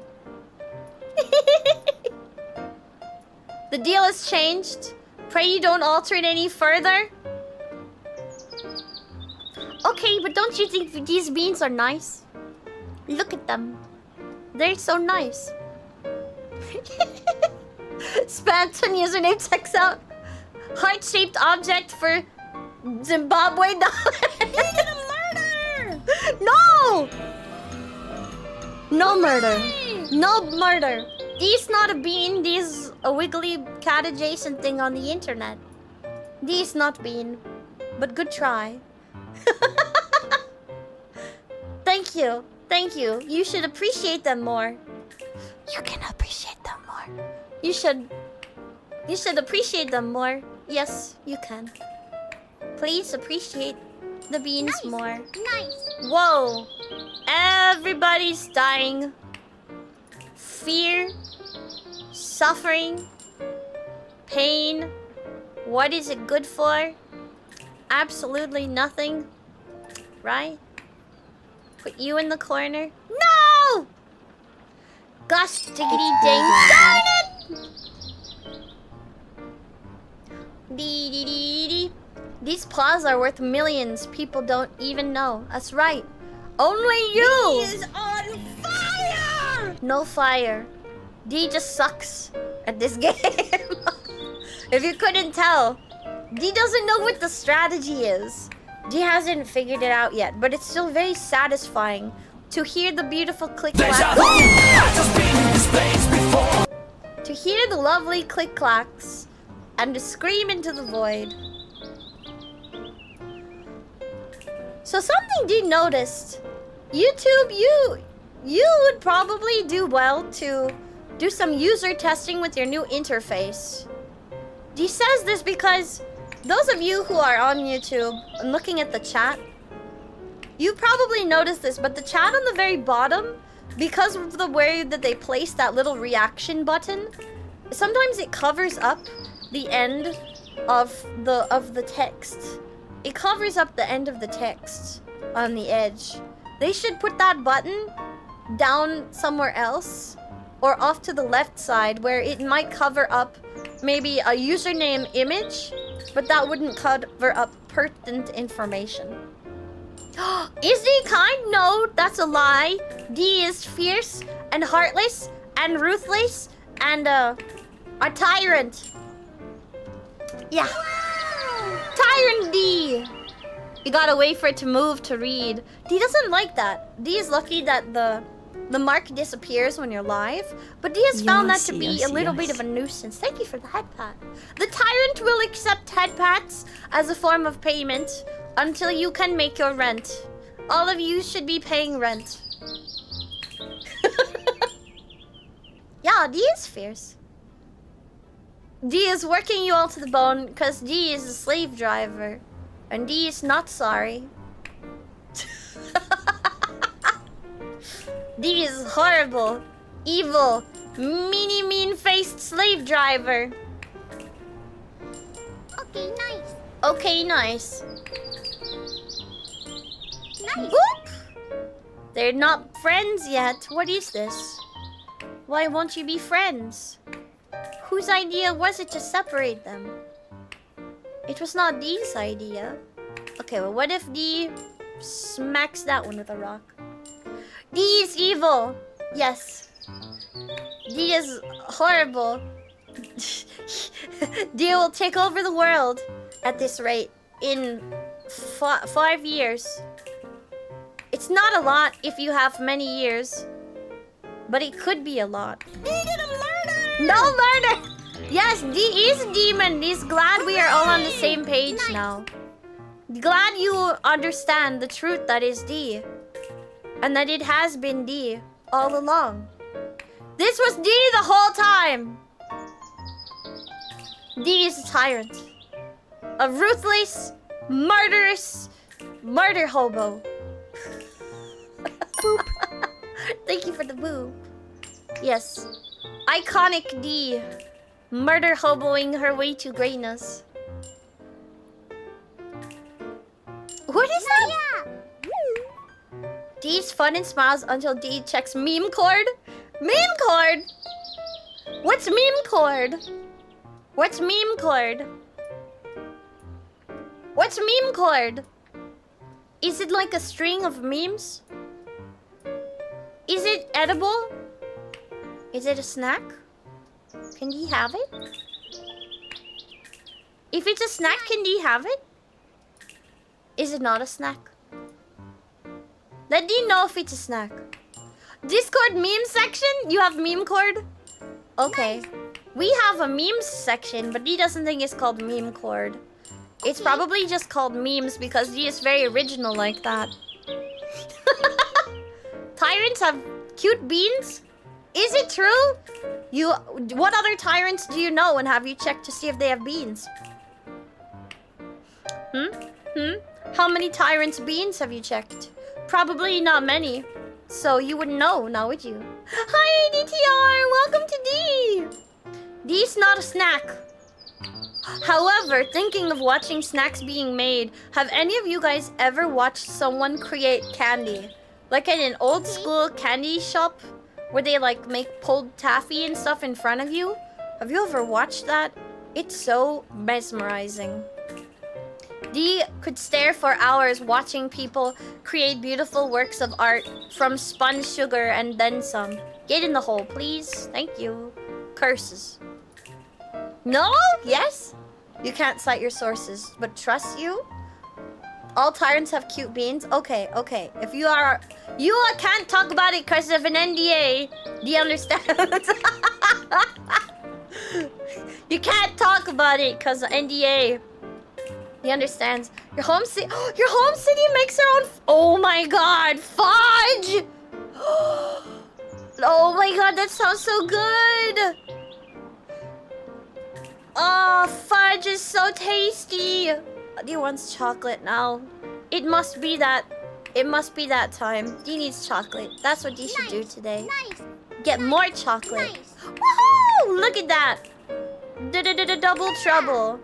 The deal has changed. Pray you don't alter it any further. Okay, but don't you think these beans are nice? Look at them. They're so nice. Spanton username checks out. Heart-shaped object for Zimbabwe dollar. Vegan a murder! No! No murder. No murder. Dee's not a bean. Dee's a wiggly cat adjacent thing on the internet. Dee's not bean. But good try. Thank you. Thank you. You should appreciate them more. You can appreciate them more. You should appreciate them more. Yes, you can. Please appreciate the beans more. Nice. Whoa. Everybody's dying. Fear. Suffering. Pain. What is it good for? Absolutely nothing. Right? Put you in the corner. No! Gosh diggity dang. Darn it! Dee dee dee dee. These paws are worth millions. People don't even know. That's right. Only you! He is on fire! No fire. D just sucks at this game. If you couldn't tell, D doesn't know what the strategy is. D hasn't figured it out yet, but it's still very satisfying to hear the beautiful click-clacks. To hear the lovely click-clacks and to scream into the void. So something D noticed. YouTube, you would probably do well to do some user testing with your new interface. D says this because those of you who are on YouTube and looking at the chat, you probably noticed this, but the chat on the very bottom, because of the way that they place that little reaction button, sometimes it covers up the end of the text. It covers up the end of the text on the edge. They should put that button down somewhere else or off to the left side where it might cover up maybe a username image, but that wouldn't cover up pertinent information. Is D kind? No, that's a lie. D is fierce and heartless and ruthless and a tyrant. Yeah. Tyrant D. You gotta wait for it to move to read. D doesn't like that. D is lucky that the mark disappears when you're live, but D has found that to be a little bit of a nuisance. Thank you for the head pat. The tyrant will accept head pats as a form of payment until you can make your rent. All of you should be paying rent. Yeah, D is fierce. D is working you all to the bone because D is a slave driver. And D is not sorry. D is horrible, evil, mean-faced slave driver. Okay, nice. Okay, nice. Nice. Whoop! They're not friends yet. What is this? Why won't you be friends? Whose idea was it to separate them? It was not D's idea. Okay, well, what if D smacks that one with a rock? D is evil. Yes. D is horrible. D will take over the world at this rate in 5 years. It's not a lot if you have many years, but it could be a lot. Vegan a murder! No murder! Yes, D is demon. D's glad we are all on the same page now. Glad you understand the truth that is D. And that it has been D all along. This was D the whole time. D is a tyrant. A ruthless, murderous, murder hobo. Boop. Thank you for the boo. Yes. Iconic D. Murder hoboing her way to greatness. What is that? D's fun and smiles until D checks meme cord. Meme cord? What's meme cord? What's meme cord? What's meme cord? Is it like a string of memes? Is it edible? Is it a snack? Can he have it? If it's a snack, can D have it? Is it not a snack? Let D know if it's a snack. Discord meme section? You have meme cord? Okay. We have a memes section, but D doesn't think it's called meme cord. It's probably just called memes because D is very original like that. Tyrants have cute beans? Is it true? What other tyrants do you know, and have you checked to see if they have beans? How many tyrants' beans have you checked? Probably not many. So you wouldn't know, now would you? Hi, DTR! Welcome to D! D's not a snack. However, thinking of watching snacks being made, have any of you guys ever watched someone create candy? Like in an old school candy shop where they like make pulled taffy and stuff in front of you? Have you ever watched that? It's so mesmerizing. D could stare for hours watching people create beautiful works of art from spun sugar and then some. Get in the hole, please. Thank you. Curses. No? Yes? You can't cite your sources, but trust you? All tyrants have cute beans? Okay, okay. If you can't talk about it because of an NDA. Do you understand? You can't talk about it because of NDA. He understands. Your home city makes their own. Oh my god, fudge! Oh my god, that sounds so good. Oh, fudge is so tasty. He wants chocolate now. It must be that time. He needs chocolate. That's what he should do today. Nice. Get more chocolate. Nice. Woohoo! Look at that. Double trouble.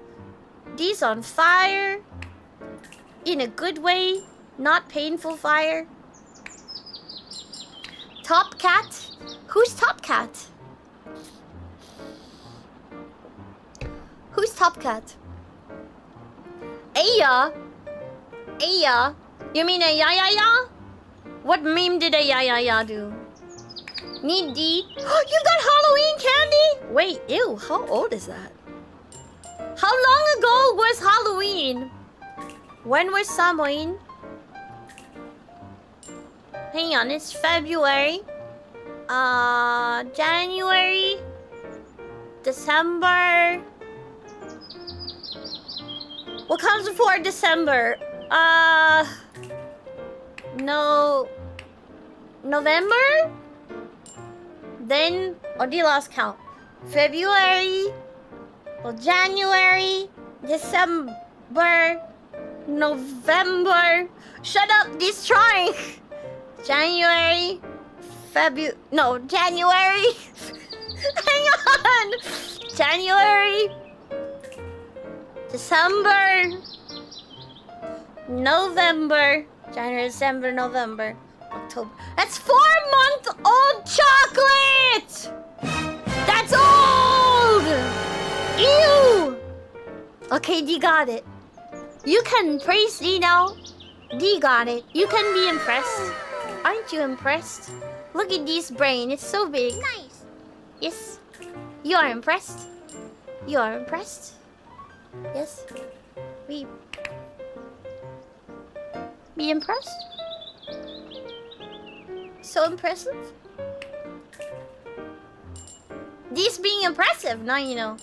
D's on fire. In a good way. Not painful fire. Top Cat? Who's Top Cat? Who's Top Cat? Aya? Aya? You mean a ya? What meme did a ya do? Need D? You got Halloween candy? Wait, ew, how old is that? How long ago was Halloween? When was Samhain? Hang on, it's February. January. December. What comes before December? No. November? Then, the last count. February. Well, January. December. November. Shut up, this trying. January. January. Hang on. January. December. November. January, December, November. October. That's 4-month-old chocolate! That's old! Ew! Okay, D got it. You can praise D now. D got it. You can be impressed. Aren't you impressed? Look at D's brain. It's so big. Nice. Yes. You are impressed. You are impressed. Yes. Be impressed? So impressive? This being impressive, now you know.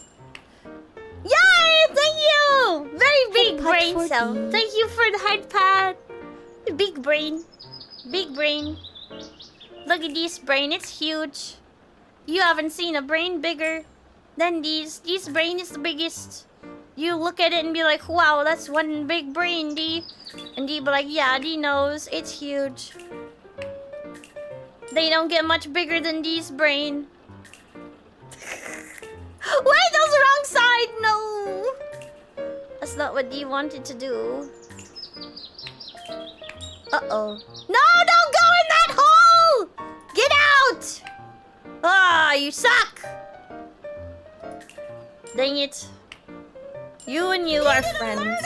Yay! Thank you! Very big brain cell. Thank you for the hard pad. Big brain. Big brain. Look at this brain, it's huge. You haven't seen a brain bigger than these. This brain is the biggest. You look at it and be like, wow, that's one big brain, D. And D be like, yeah, D knows. It's huge. They don't get much bigger than D's brain. Wait, that was the wrong side. No. That's not what D wanted to do. Uh-oh. No, don't go in that hole! Get out! Ah, you suck! Dang it. You and you are friends.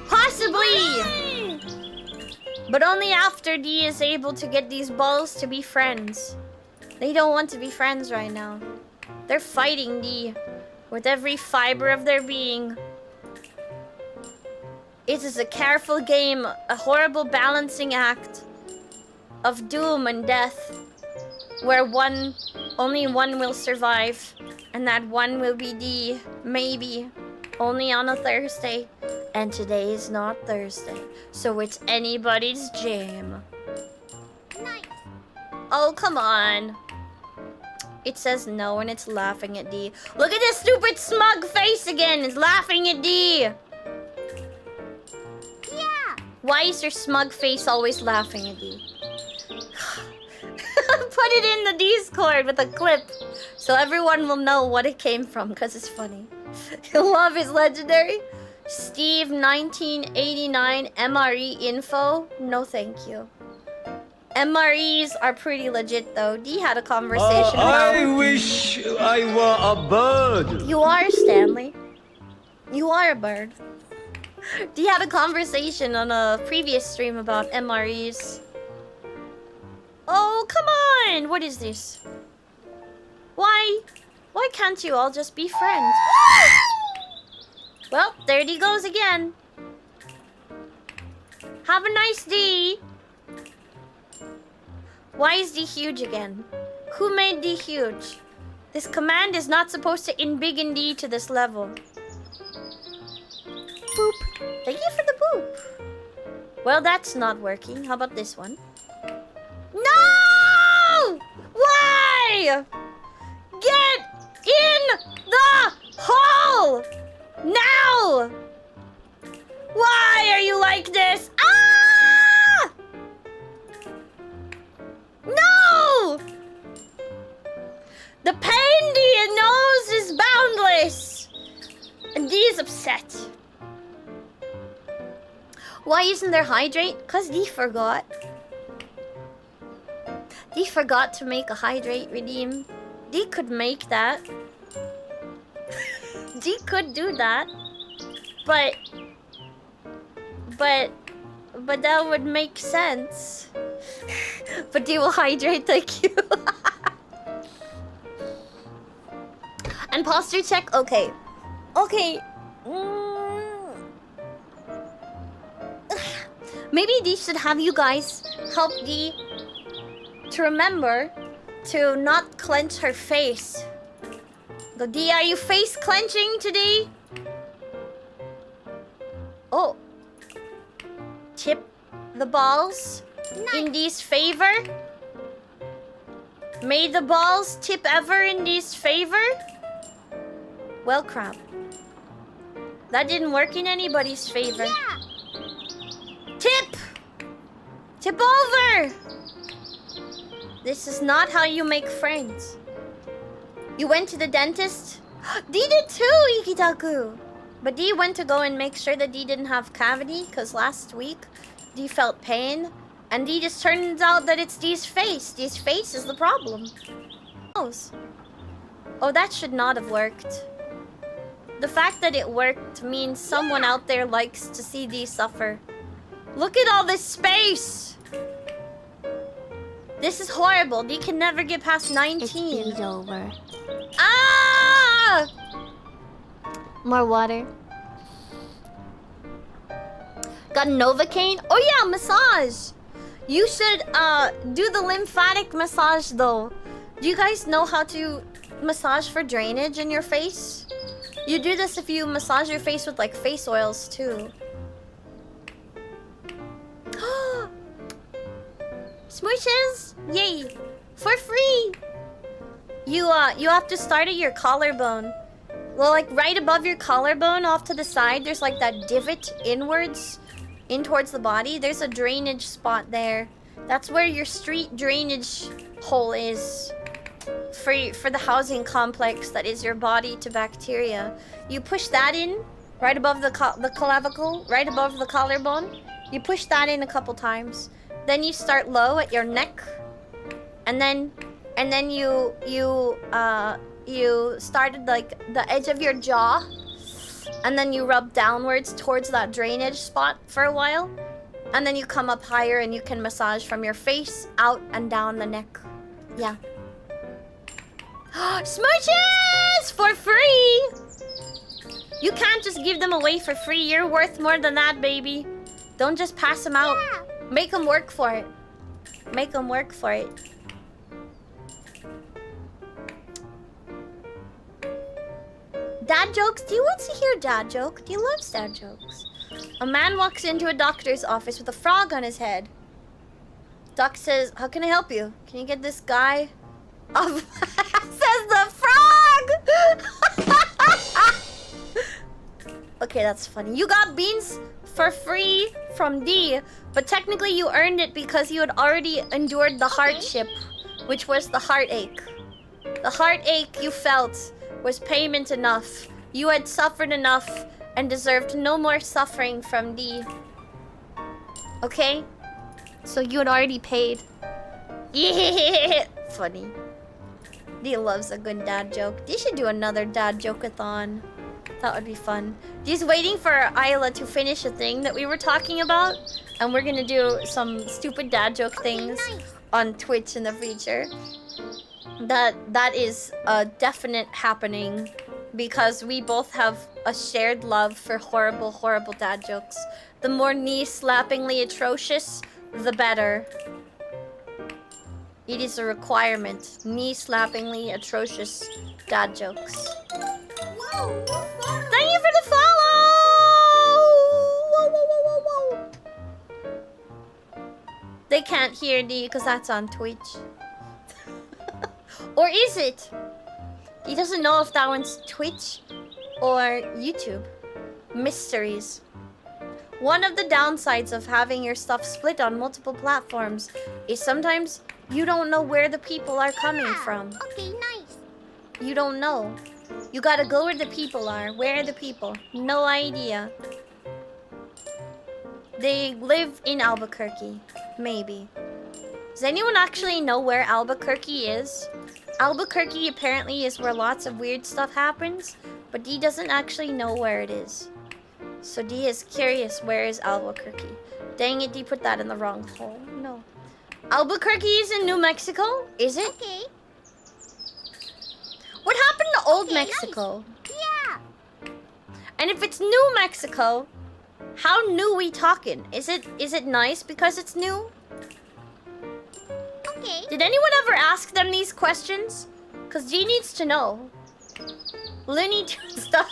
Possibly! But only after D is able to get these balls to be friends. They don't want to be friends right now. They're fighting D. with every fiber of their being. It is a careful game, a horrible balancing act of doom and death, where only one will survive, and that one will be D, maybe, only on a Thursday. And today is not Thursday, so it's anybody's jam. Nice. Oh, come on. It says no and it's laughing at D. Look at this stupid smug face again. It's laughing at D. Yeah. Why is your smug face always laughing at D? Put it in the Discord with a clip so everyone will know what it came from, because it's funny. Love is legendary. Steve 1989 MRE info. No thank you. MREs are pretty legit though. D had a conversation I about... wish I were a bird. You are, Stanley. You are a bird. D had a conversation on a previous stream about MREs. Oh, come on! What is this? Why can't you all just be friends? Well, there D goes again. Have a nice D. Why is D huge again? Who made D huge? This command is not supposed to embiggen D to this level. Boop. Thank you for the boop. Well, that's not working. How about this one? No! Why? Get in the hole! Now! Why are you like this? Ah! No! The pain D knows is boundless. And D is upset. Why isn't there hydrate? Cause D forgot. D forgot to make a hydrate redeem. D could make that. D could do that. But that would make sense. But D will hydrate, thank you. And posture check, okay. Okay. Maybe D should have you guys help D to remember to not clench her face. Go, D, are you face clenching today? Oh. Tip the balls in D's favor. May the balls tip ever in D's favor. Well, crap. That didn't work in anybody's favor. Yeah. Tip! Tip over! This is not how you make friends. You went to the dentist? D did too, Ikitaku! But D went to go and make sure that D didn't have cavity, because last week D felt pain. And D just turns out that it's D's face. D's face is the problem. Oh, that should not have worked. The fact that it worked means someone out there likes to see D suffer. Look at all this space! This is horrible. D can never get past 19. It's D's over. Ah! More water. Got Novocaine? Oh yeah, massage! You should do the lymphatic massage though. Do you guys know how to massage for drainage in your face? You do this if you massage your face with like face oils too. Smooches! Yay! For free! You have to start at your collarbone. Well, like right above your collarbone off to the side, there's like that divot inwards, in towards the body. There's a drainage spot there. That's where your street drainage hole is. For the housing complex that is your body to bacteria. You push that in, right above the clavicle, right above the collarbone. You push that in a couple times. Then you start low at your neck, and then you started like the edge of your jaw, and then you rub downwards towards that drainage spot for a while, and then you come up higher and you can massage from your face out and down the neck. Yeah. Smooches for free. You can't just give them away for free. You're worth more than that, baby. Don't just pass them out. Make them work for it. Make them work for it. Dad jokes? Do you want to hear dad joke? Do you love dad jokes? A man walks into a doctor's office with a frog on his head. Doc says, how can I help you? Can you get this guy off? Says the frog! Okay, that's funny. You got beans for free from D, but technically you earned it because you had already endured the hardship, which was the heartache. The heartache you felt was payment enough. You had suffered enough and deserved no more suffering from D. Okay? So you had already paid. Yeah! Funny. D loves a good dad joke. D should do another dad joke-a-thon. That would be fun. D's waiting for Isla to finish a thing that we were talking about. And we're gonna do some stupid dad joke things on Twitch in the future. That is a definite happening. Because we both have a shared love for horrible, horrible dad jokes. The more knee-slappingly atrocious, the better. It is a requirement. Knee-slappingly atrocious dad jokes. Whoa, Thank you for the follow! Whoa, whoa, whoa, whoa, whoa. They can't hear D because that's on Twitch. Or is it? He doesn't know if that one's Twitch or YouTube. Mysteries. One of the downsides of having your stuff split on multiple platforms is sometimes you don't know where the people are coming from. Okay, nice. You don't know. You gotta go where the people are. Where are the people? No idea. They live in Albuquerque. Maybe. Does anyone actually know where Albuquerque is? Albuquerque apparently is where lots of weird stuff happens, but D doesn't actually know where it is. So D is curious, where is Albuquerque? Dang it, D put that in the wrong hole. No. Albuquerque is in New Mexico? Is it? Okay. What happened to Old Okay, Mexico? Yeah. And if it's New Mexico, how new we talking? Is it nice because it's new? Okay. Did anyone ever ask them these questions? Cause G needs to know. Looney Tunes stuff.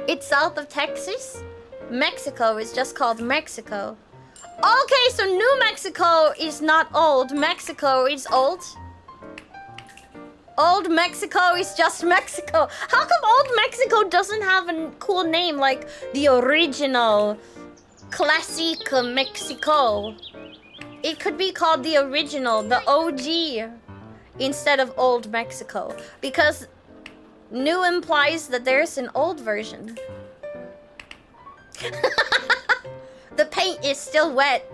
It's south of Texas. Mexico is just called Mexico. Okay, so New Mexico is not old. Mexico is old. Old Mexico is just Mexico. How come Old Mexico doesn't have a cool name like the original Classic Mexico? It could be called the original, the OG, instead of Old Mexico. Because new implies that there's an old version. The paint is still wet.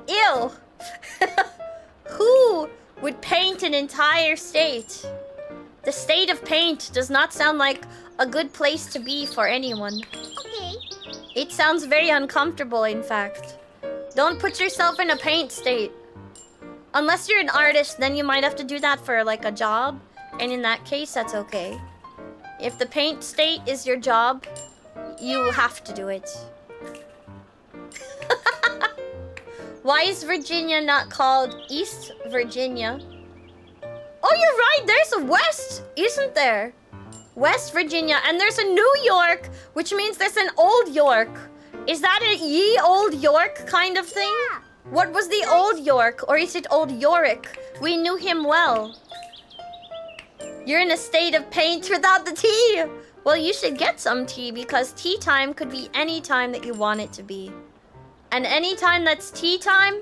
Ew. Who would paint an entire state? The state of paint does not sound like a good place to be for anyone. Okay. It sounds very uncomfortable, in fact. Don't put yourself in a paint state. Unless you're an artist, then you might have to do that for like a job. And in that case, that's okay. If the paint state is your job, you have to do it. Why is Virginia not called East Virginia? Oh, you're right. There's a West, isn't there? West Virginia. And there's a New York, which means there's an Old York. Is that a ye old York kind of thing? Yeah. What was the Old York? Or is it Old Yorick? We knew him well. You're in a state of paint without the tea. Well, you should get some tea because tea time could be any time that you want it to be. And any time that's tea time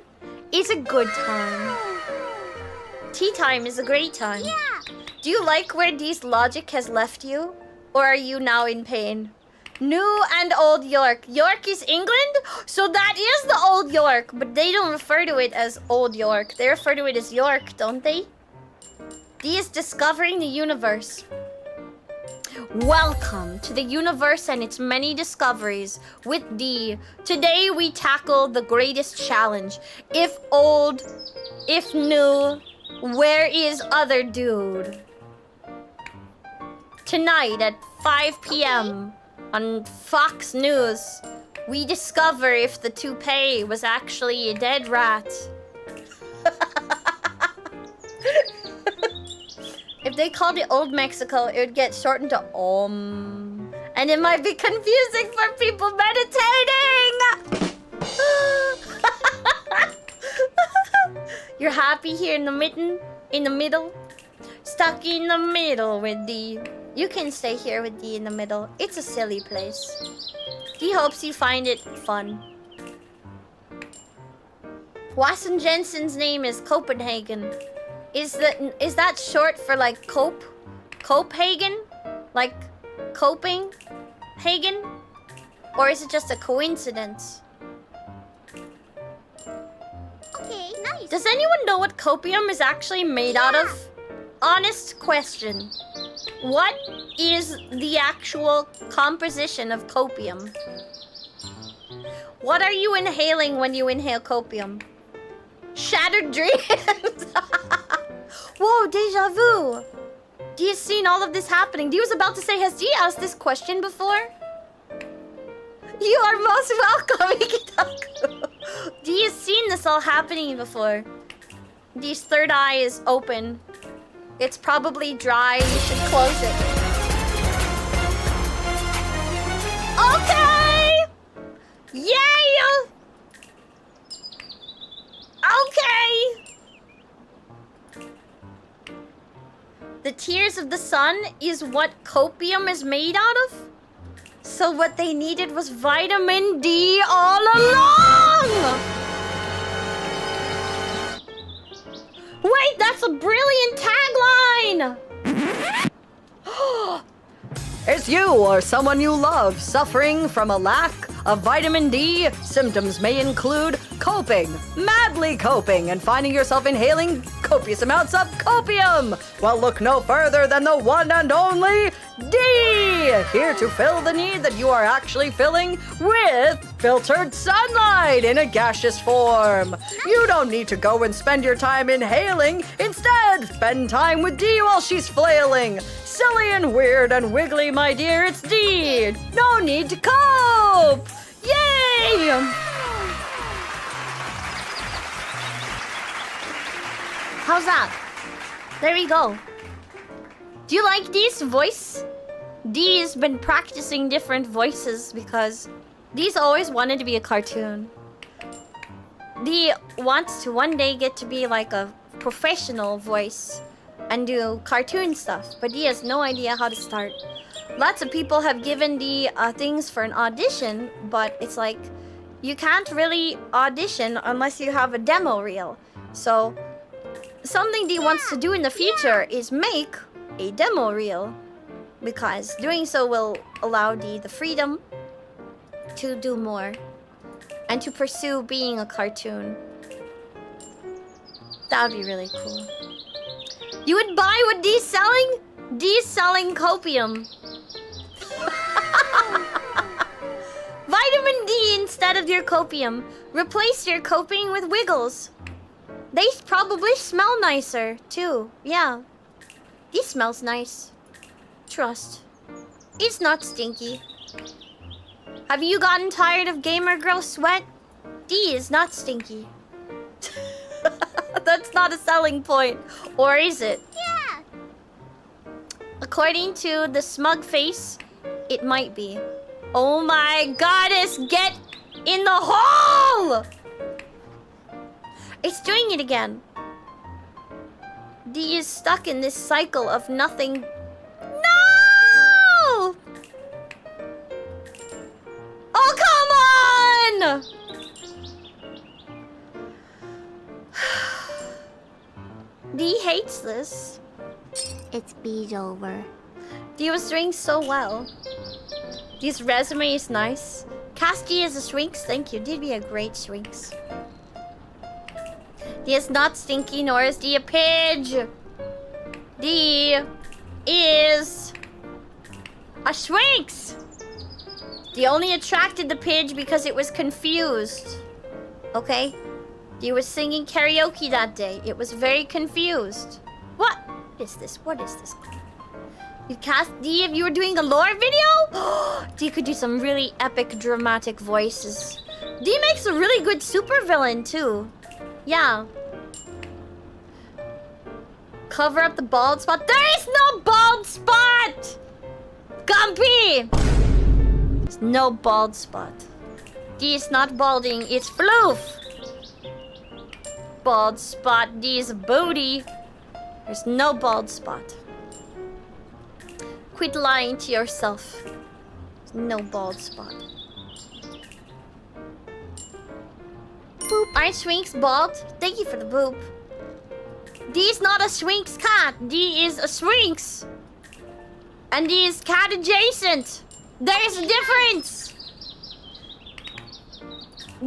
is a good time. Tea time is a great time. Yeah. Do you like where D's logic has left you? Or are you now in pain? New and Old York. York is England? So that is the Old York. But they don't refer to it as Old York. They refer to it as York, don't they? D is discovering the universe. Welcome to the universe and its many discoveries with D. Today we tackle the greatest challenge. If old, if new, where is other dude? Tonight at 5 p.m. On Fox News, we discover if the toupee was actually a dead rat. If they called it Old Mexico, it would get shortened to Om. And it might be confusing for people meditating! You're happy here in the middle? Stuck in the middle with D. You can stay here with D in the middle. It's a silly place. D hopes you find it fun. Wasson Jensen's name is Copenhagen. Is that short for like cope? Copenhagen? Like coping? Hagen? Or is it just a coincidence? Okay, nice. Does anyone know what copium is actually made out of? Honest question. What is the actual composition of copium? What are you inhaling when you inhale copium? Shattered dreams! Whoa, deja vu! D has seen all of this happening. D was about to say, has D asked this question before? You are most welcome, Ikitaku. D has seen this all happening before. D's third eye is open. It's probably dry. You should close it. Okay! Yeah! Okay! The tears of the sun is what copium is made out of? So what they needed was vitamin D all along! Wait, that's a brilliant tagline! It's you or someone you love suffering from a lack of vitamin D. Symptoms may include coping, madly coping, and finding yourself inhaling copious amounts of copium. Well, look no further than the one and only D, here to fill the need that you are actually filling with filtered sunlight in a gaseous form. You don't need to go and spend your time inhaling. Instead, spend time with D while she's flailing. Silly and weird and wiggly, my dear, it's D. No need to cope. Yay! How's that? There we go. Do you like Dee's voice? Dee's been practicing different voices because Dee's always wanted to be a cartoon. Dee wants to one day get to be like a professional voice and do cartoon stuff, but Dee has no idea how to start. Lots of people have given Dee things for an audition, but it's like you can't really audition unless you have a demo reel. So something Dee wants to do in the future is make a demo reel, because doing so will allow Dee the freedom to do more and to pursue being a cartoon. That would be really cool. You would buy what Dee's selling? Dee's selling copium. Vitamin D instead of your copium. Replace your coping with wiggles. They probably smell nicer, too. Yeah. This smells nice. Trust. It's not stinky. Have you gotten tired of gamer girl sweat? D is not stinky. That's not a selling point. Or is it? Yeah. According to the smug face, it might be. Oh my goddess, get in the hole! It's doing it again. D is stuck in this cycle of nothing. No! Oh, come on! D hates this. It's B's over. D was doing so well. D's resume is nice. Cast D as a Sphinx, thank you. D'd be a great Sphinx. D is not stinky, nor is D a pidge. D is a Sphinx. D only attracted the pidge because it was confused. Okay? D was singing karaoke that day. It was very confused. What is this? What is this? You'd cast D if you were doing a lore video? D could do some really epic, dramatic voices. D makes a really good supervillain, too. Yeah. Cover up the bald spot. There is no bald spot! Gumpy! There's no bald spot. D is not balding, it's floof. Bald spot, D is a booty. There's no bald spot. Quit lying to yourself. There's no bald spot. Boop. Aren't Sphinx bald? Thank you for the boop. D is not a Sphinx cat. D is a Sphinx. And D is cat adjacent. There is a difference.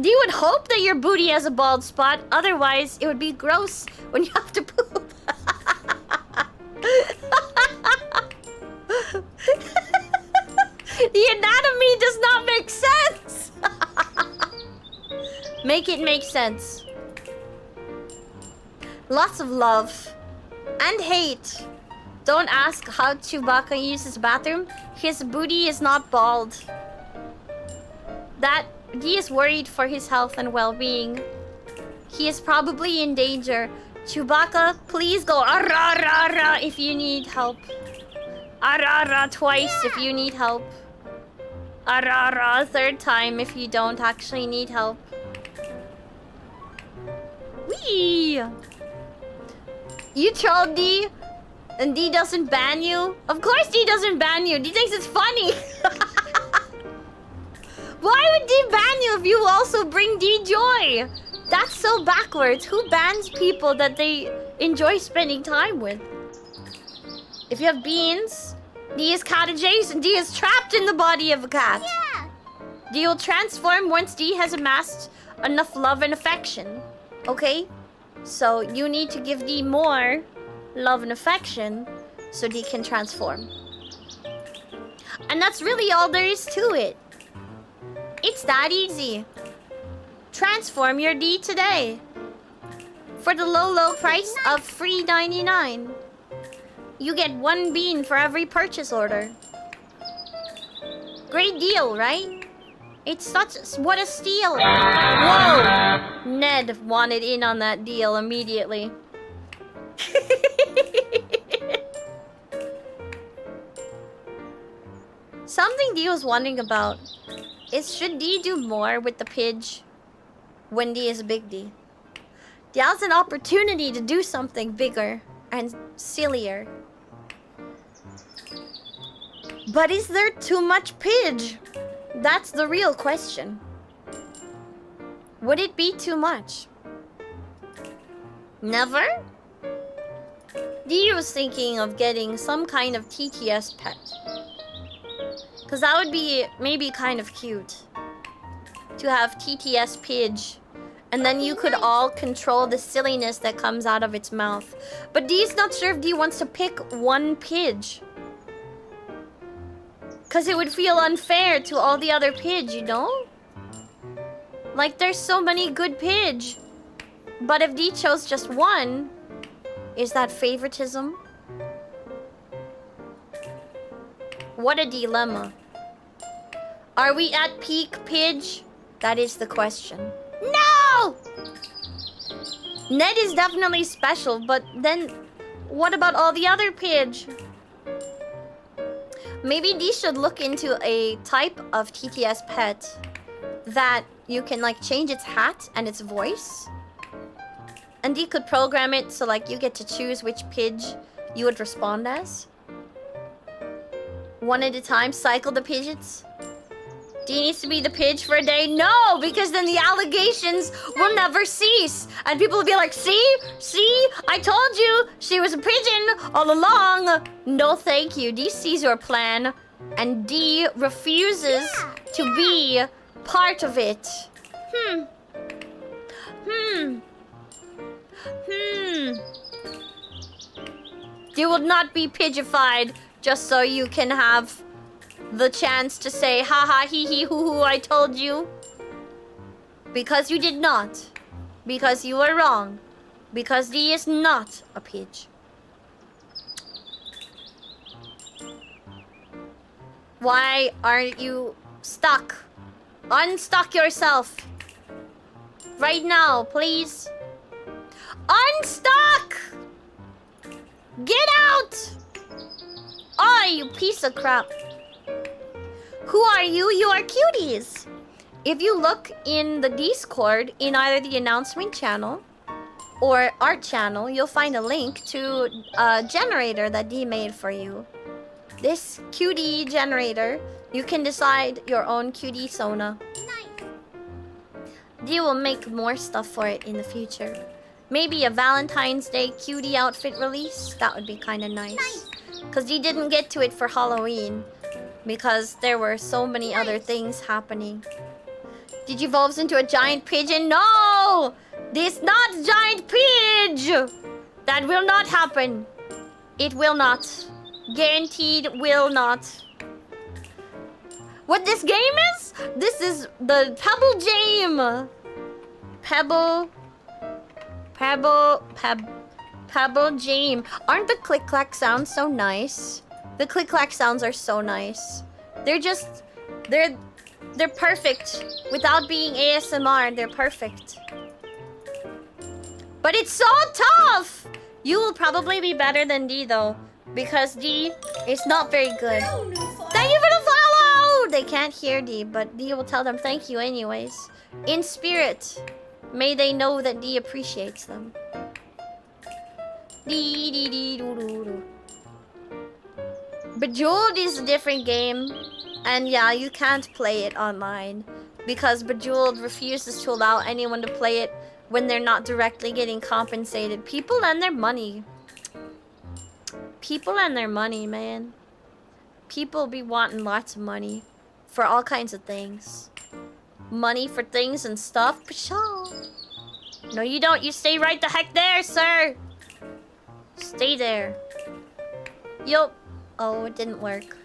D would hope that your booty has a bald spot. Otherwise, it would be gross when you have to poop. The anatomy does not make sense. Make it make sense. Lots of love and hate. Don't ask how Chewbacca uses the bathroom. His booty is not bald. That he is worried for his health and well-being. He is probably in danger. Chewbacca, please go ara if you need help. Ara twice if you need help. Ara a third time if you don't actually need help. Wee! You troll D, and D doesn't ban you? Of course D doesn't ban you. D thinks it's funny. Why would D ban you if you also bring D joy? That's so backwards. Who bans people that they enjoy spending time with? If you have beans, D is cat adjacent. D is trapped in the body of a cat. Yeah. D will transform once D has amassed enough love and affection. Okay? So you need to give D more love and affection so D can transform. And that's really all there is to it. It's that easy. Transform your D today. For the low price of $3.99. You get 1 bean for every purchase order. Great deal, right? It's such... What a steal! Whoa! Ned wanted in on that deal immediately. Something D was wondering about is should D do more with the pidge when D is a big D? D has an opportunity to do something bigger and sillier. But is there too much pidge? That's the real question. Would it be too much? Never? D was thinking of getting some kind of TTS pet. Because that would be maybe kind of cute. To have TTS pidge. And then you could all control the silliness that comes out of its mouth. But D's not sure if D wants to pick one pidge. Because it would feel unfair to all the other pidge, you know? Like, there's so many good pidge. But if D chose just one, is that favoritism? What a dilemma. Are we at peak pidge? That is the question. No! Ned is definitely special, but then what about all the other pidge? Maybe D should look into a type of TTS pet that you can like change its hat and its voice. And D could program it so like you get to choose which pidge you would respond as. One at a time, cycle the pidgets. D needs to be the pidge for a day? No, because then the allegations will never cease. And people will be like, see, I told you she was a pigeon all along. No, thank you. D sees your plan. And D refuses to be part of it. D will not be pidgified just so you can have the chance to say, haha, hee hee, hoo hoo, I told you. Because you did not. Because you were wrong. Because D is not a pidge. Why aren't you stuck? Unstuck yourself. Right now, please. Unstuck! Get out! Oh, you piece of crap. Who are you? You are cuties. If you look in the Discord, in either the announcement channel or art channel, you'll find a link to a generator that Dee made for you. This cutie generator, you can decide your own cutie sona. Dee will make more stuff for it in the future. Maybe a Valentine's Day cutie outfit release? That would be kind of nice. Because Dee didn't get to it for Halloween. Because there were so many other things happening. Did you evolve into a giant pigeon? No! This not giant pidge! That will not happen. It will not. Guaranteed will not. What this game is? This is the Pebble Game. Pebble Game. Aren't the click-clack sounds so nice? The click-clack sounds are so nice. They're perfect. Without being ASMR, they're perfect. But it's so tough! You will probably be better than Dee though. Because Dee is not very good. Thank you for the follow! They can't hear Dee, but Dee will tell them thank you anyways. In spirit, may they know that Dee appreciates them. Dee dee dee doo doo doo. Bejeweled is a different game. And yeah, you can't play it online. Because Bejeweled refuses to allow anyone to play it when they're not directly getting compensated. People and their money. People and their money, man. People be wanting lots of money for all kinds of things. Money for things and stuff, for sure. No, you don't. You stay right the heck there, sir. Stay there. Yup. Oh, it didn't work.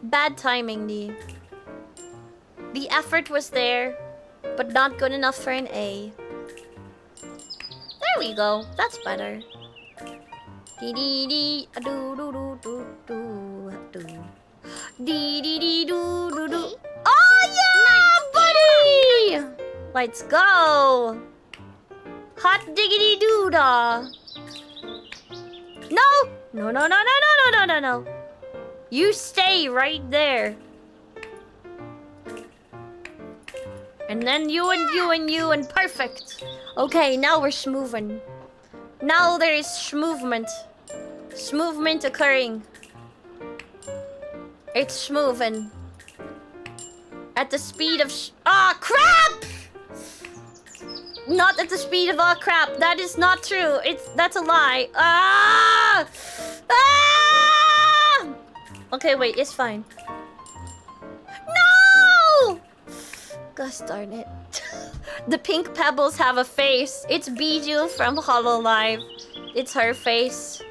Bad timing, Dee. The effort was there, but not good enough for an A. There we go. That's better. Dee dee dee do do do do do do. Dee dee dee do do do. Oh yeah, buddy! Let's go. Hot diggity doo dah. No! No no no no no no no no. You stay right there. And then you and you and you and perfect. Okay, now we're schmoovin'. Now there is schmoovement. Schmoovement occurring. It's schmoovin'. At the speed of crap! Not at the speed of crap. That is not true. That's a lie. Okay, wait, it's fine. No! Gosh darn it. The pink pebbles have a face. It's Bijou from Hololive. It's her face.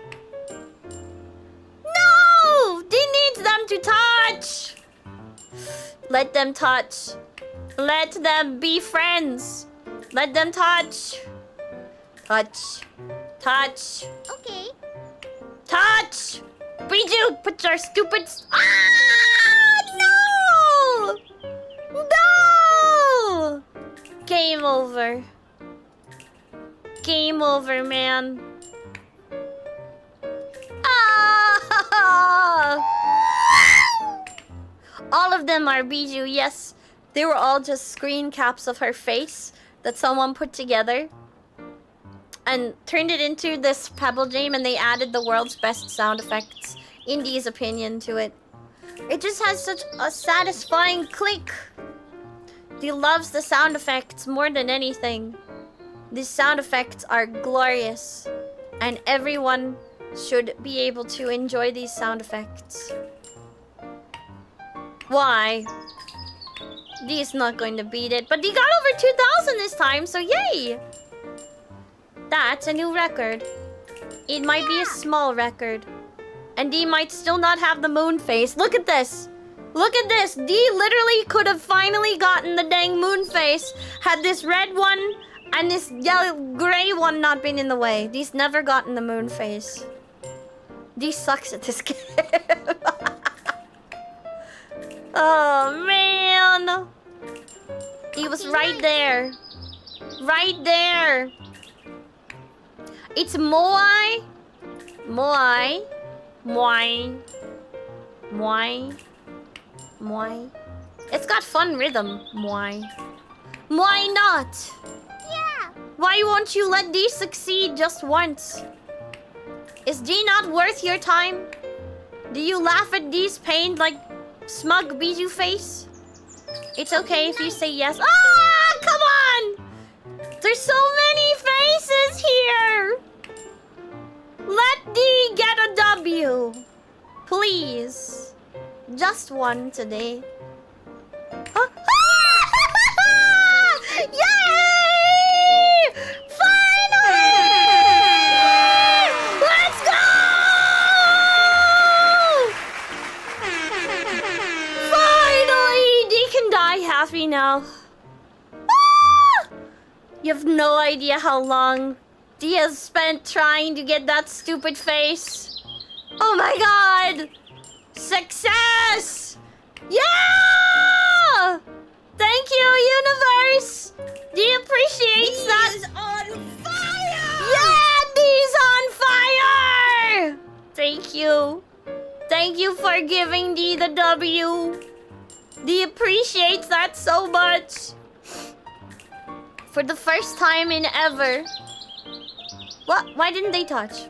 No! They need them to touch! Let them touch. Let them be friends. Let them touch. Touch. Touch. Okay. Touch! Bijou, put your stupid... No! No! Game over. Game over, man. All of them are Bijou, yes. They were all just screen caps of her face that someone put together and turned it into this Pebble Game, and they added the world's best sound effects, in Dee's opinion, to it. It just has such a satisfying click. Dee loves the sound effects more than anything. These sound effects are glorious, and everyone should be able to enjoy these sound effects. Why? Dee's not going to beat it, but Dee got over 2,000 this time, so yay! That's a new record. It might be a small record. And Dee might still not have the moon face. Look at this. Look at this. Dee literally could have finally gotten the dang moon face had this red one and this yellow gray one not been in the way. Dee's never gotten the moon face. Dee sucks at this game. Oh man! He was right there. Right there. It's Moai. Moai. Moai. Moai. Moai. It's got fun rhythm. Moai. Why not? Yeah. Why won't you let D succeed just once? Is D not worth your time? Do you laugh at D's pain like smug Bijou face? It's okay if you say yes. Ah, come on! There's so many faces here! Let D get a W. Please. Just one today. Ah! Yay! Finally! Let's go! Finally! D can die happy now. Ah! You have no idea how long D has spent trying to get that stupid face. Oh my god! Success! Yeah! Thank you, universe! D appreciates that. He's on fire! Yeah, D's on fire! Thank you. Thank you for giving D the W. D appreciates that so much. For the first time in ever. What? Why didn't they touch?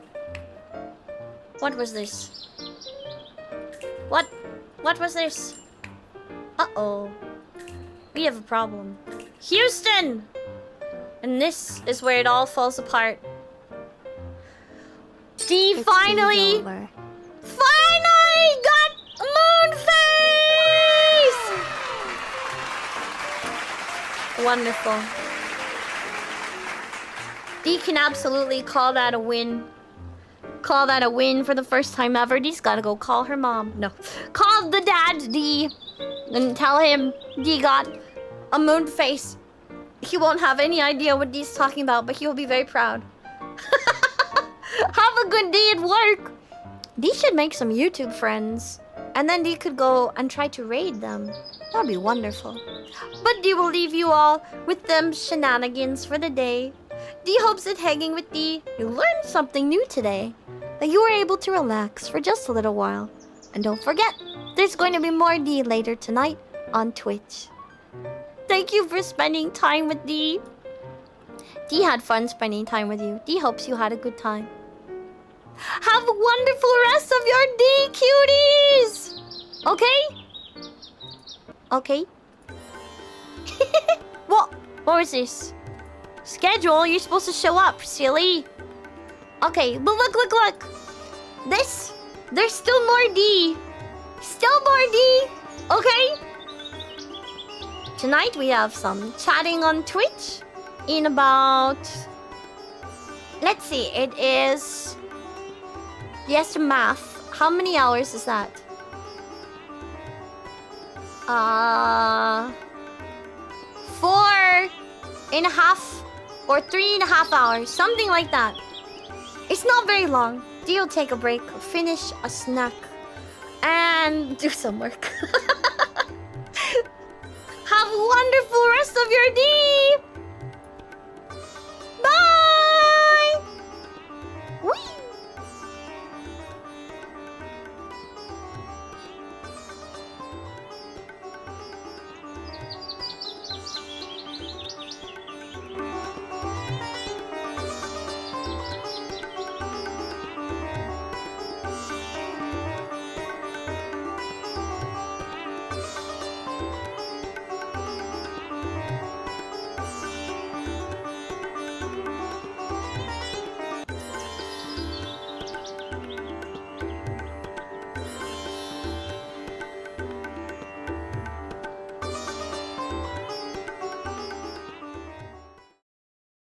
What was this? What was this? Uh-oh. We have a problem. Houston! And this is where it all falls apart. D It's finally over. got Moonface! Wonderful. D can absolutely call that a win. Call that a win for the first time ever. D's gotta go call her mom. No. Call the dad, D. And tell him D got a moon face. He won't have any idea what D's talking about, but he will be very proud. Have a good day at work. D should make some YouTube friends. And then D could go and try to raid them. That would be wonderful. But D will leave you all with them shenanigans for the day. D hopes that hanging with D, you learned something new today. That you were able to relax for just a little while. And don't forget, there's going to be more D later tonight on Twitch. Thank you for spending time with D. D had fun spending time with you. D hopes you had a good time. Have a wonderful rest of your day, cuties! Okay? Okay. What was this? Schedule? You're supposed to show up, silly. Okay, but look. There's still more D. Still more D. Okay? Tonight we have some chatting on Twitch in about... Let's see, it is... Yes, math. How many hours is that? 4.5 or 3.5 hours. Something like that. It's not very long. You'll take a break, finish a snack, and do some work. Have a wonderful rest of your day!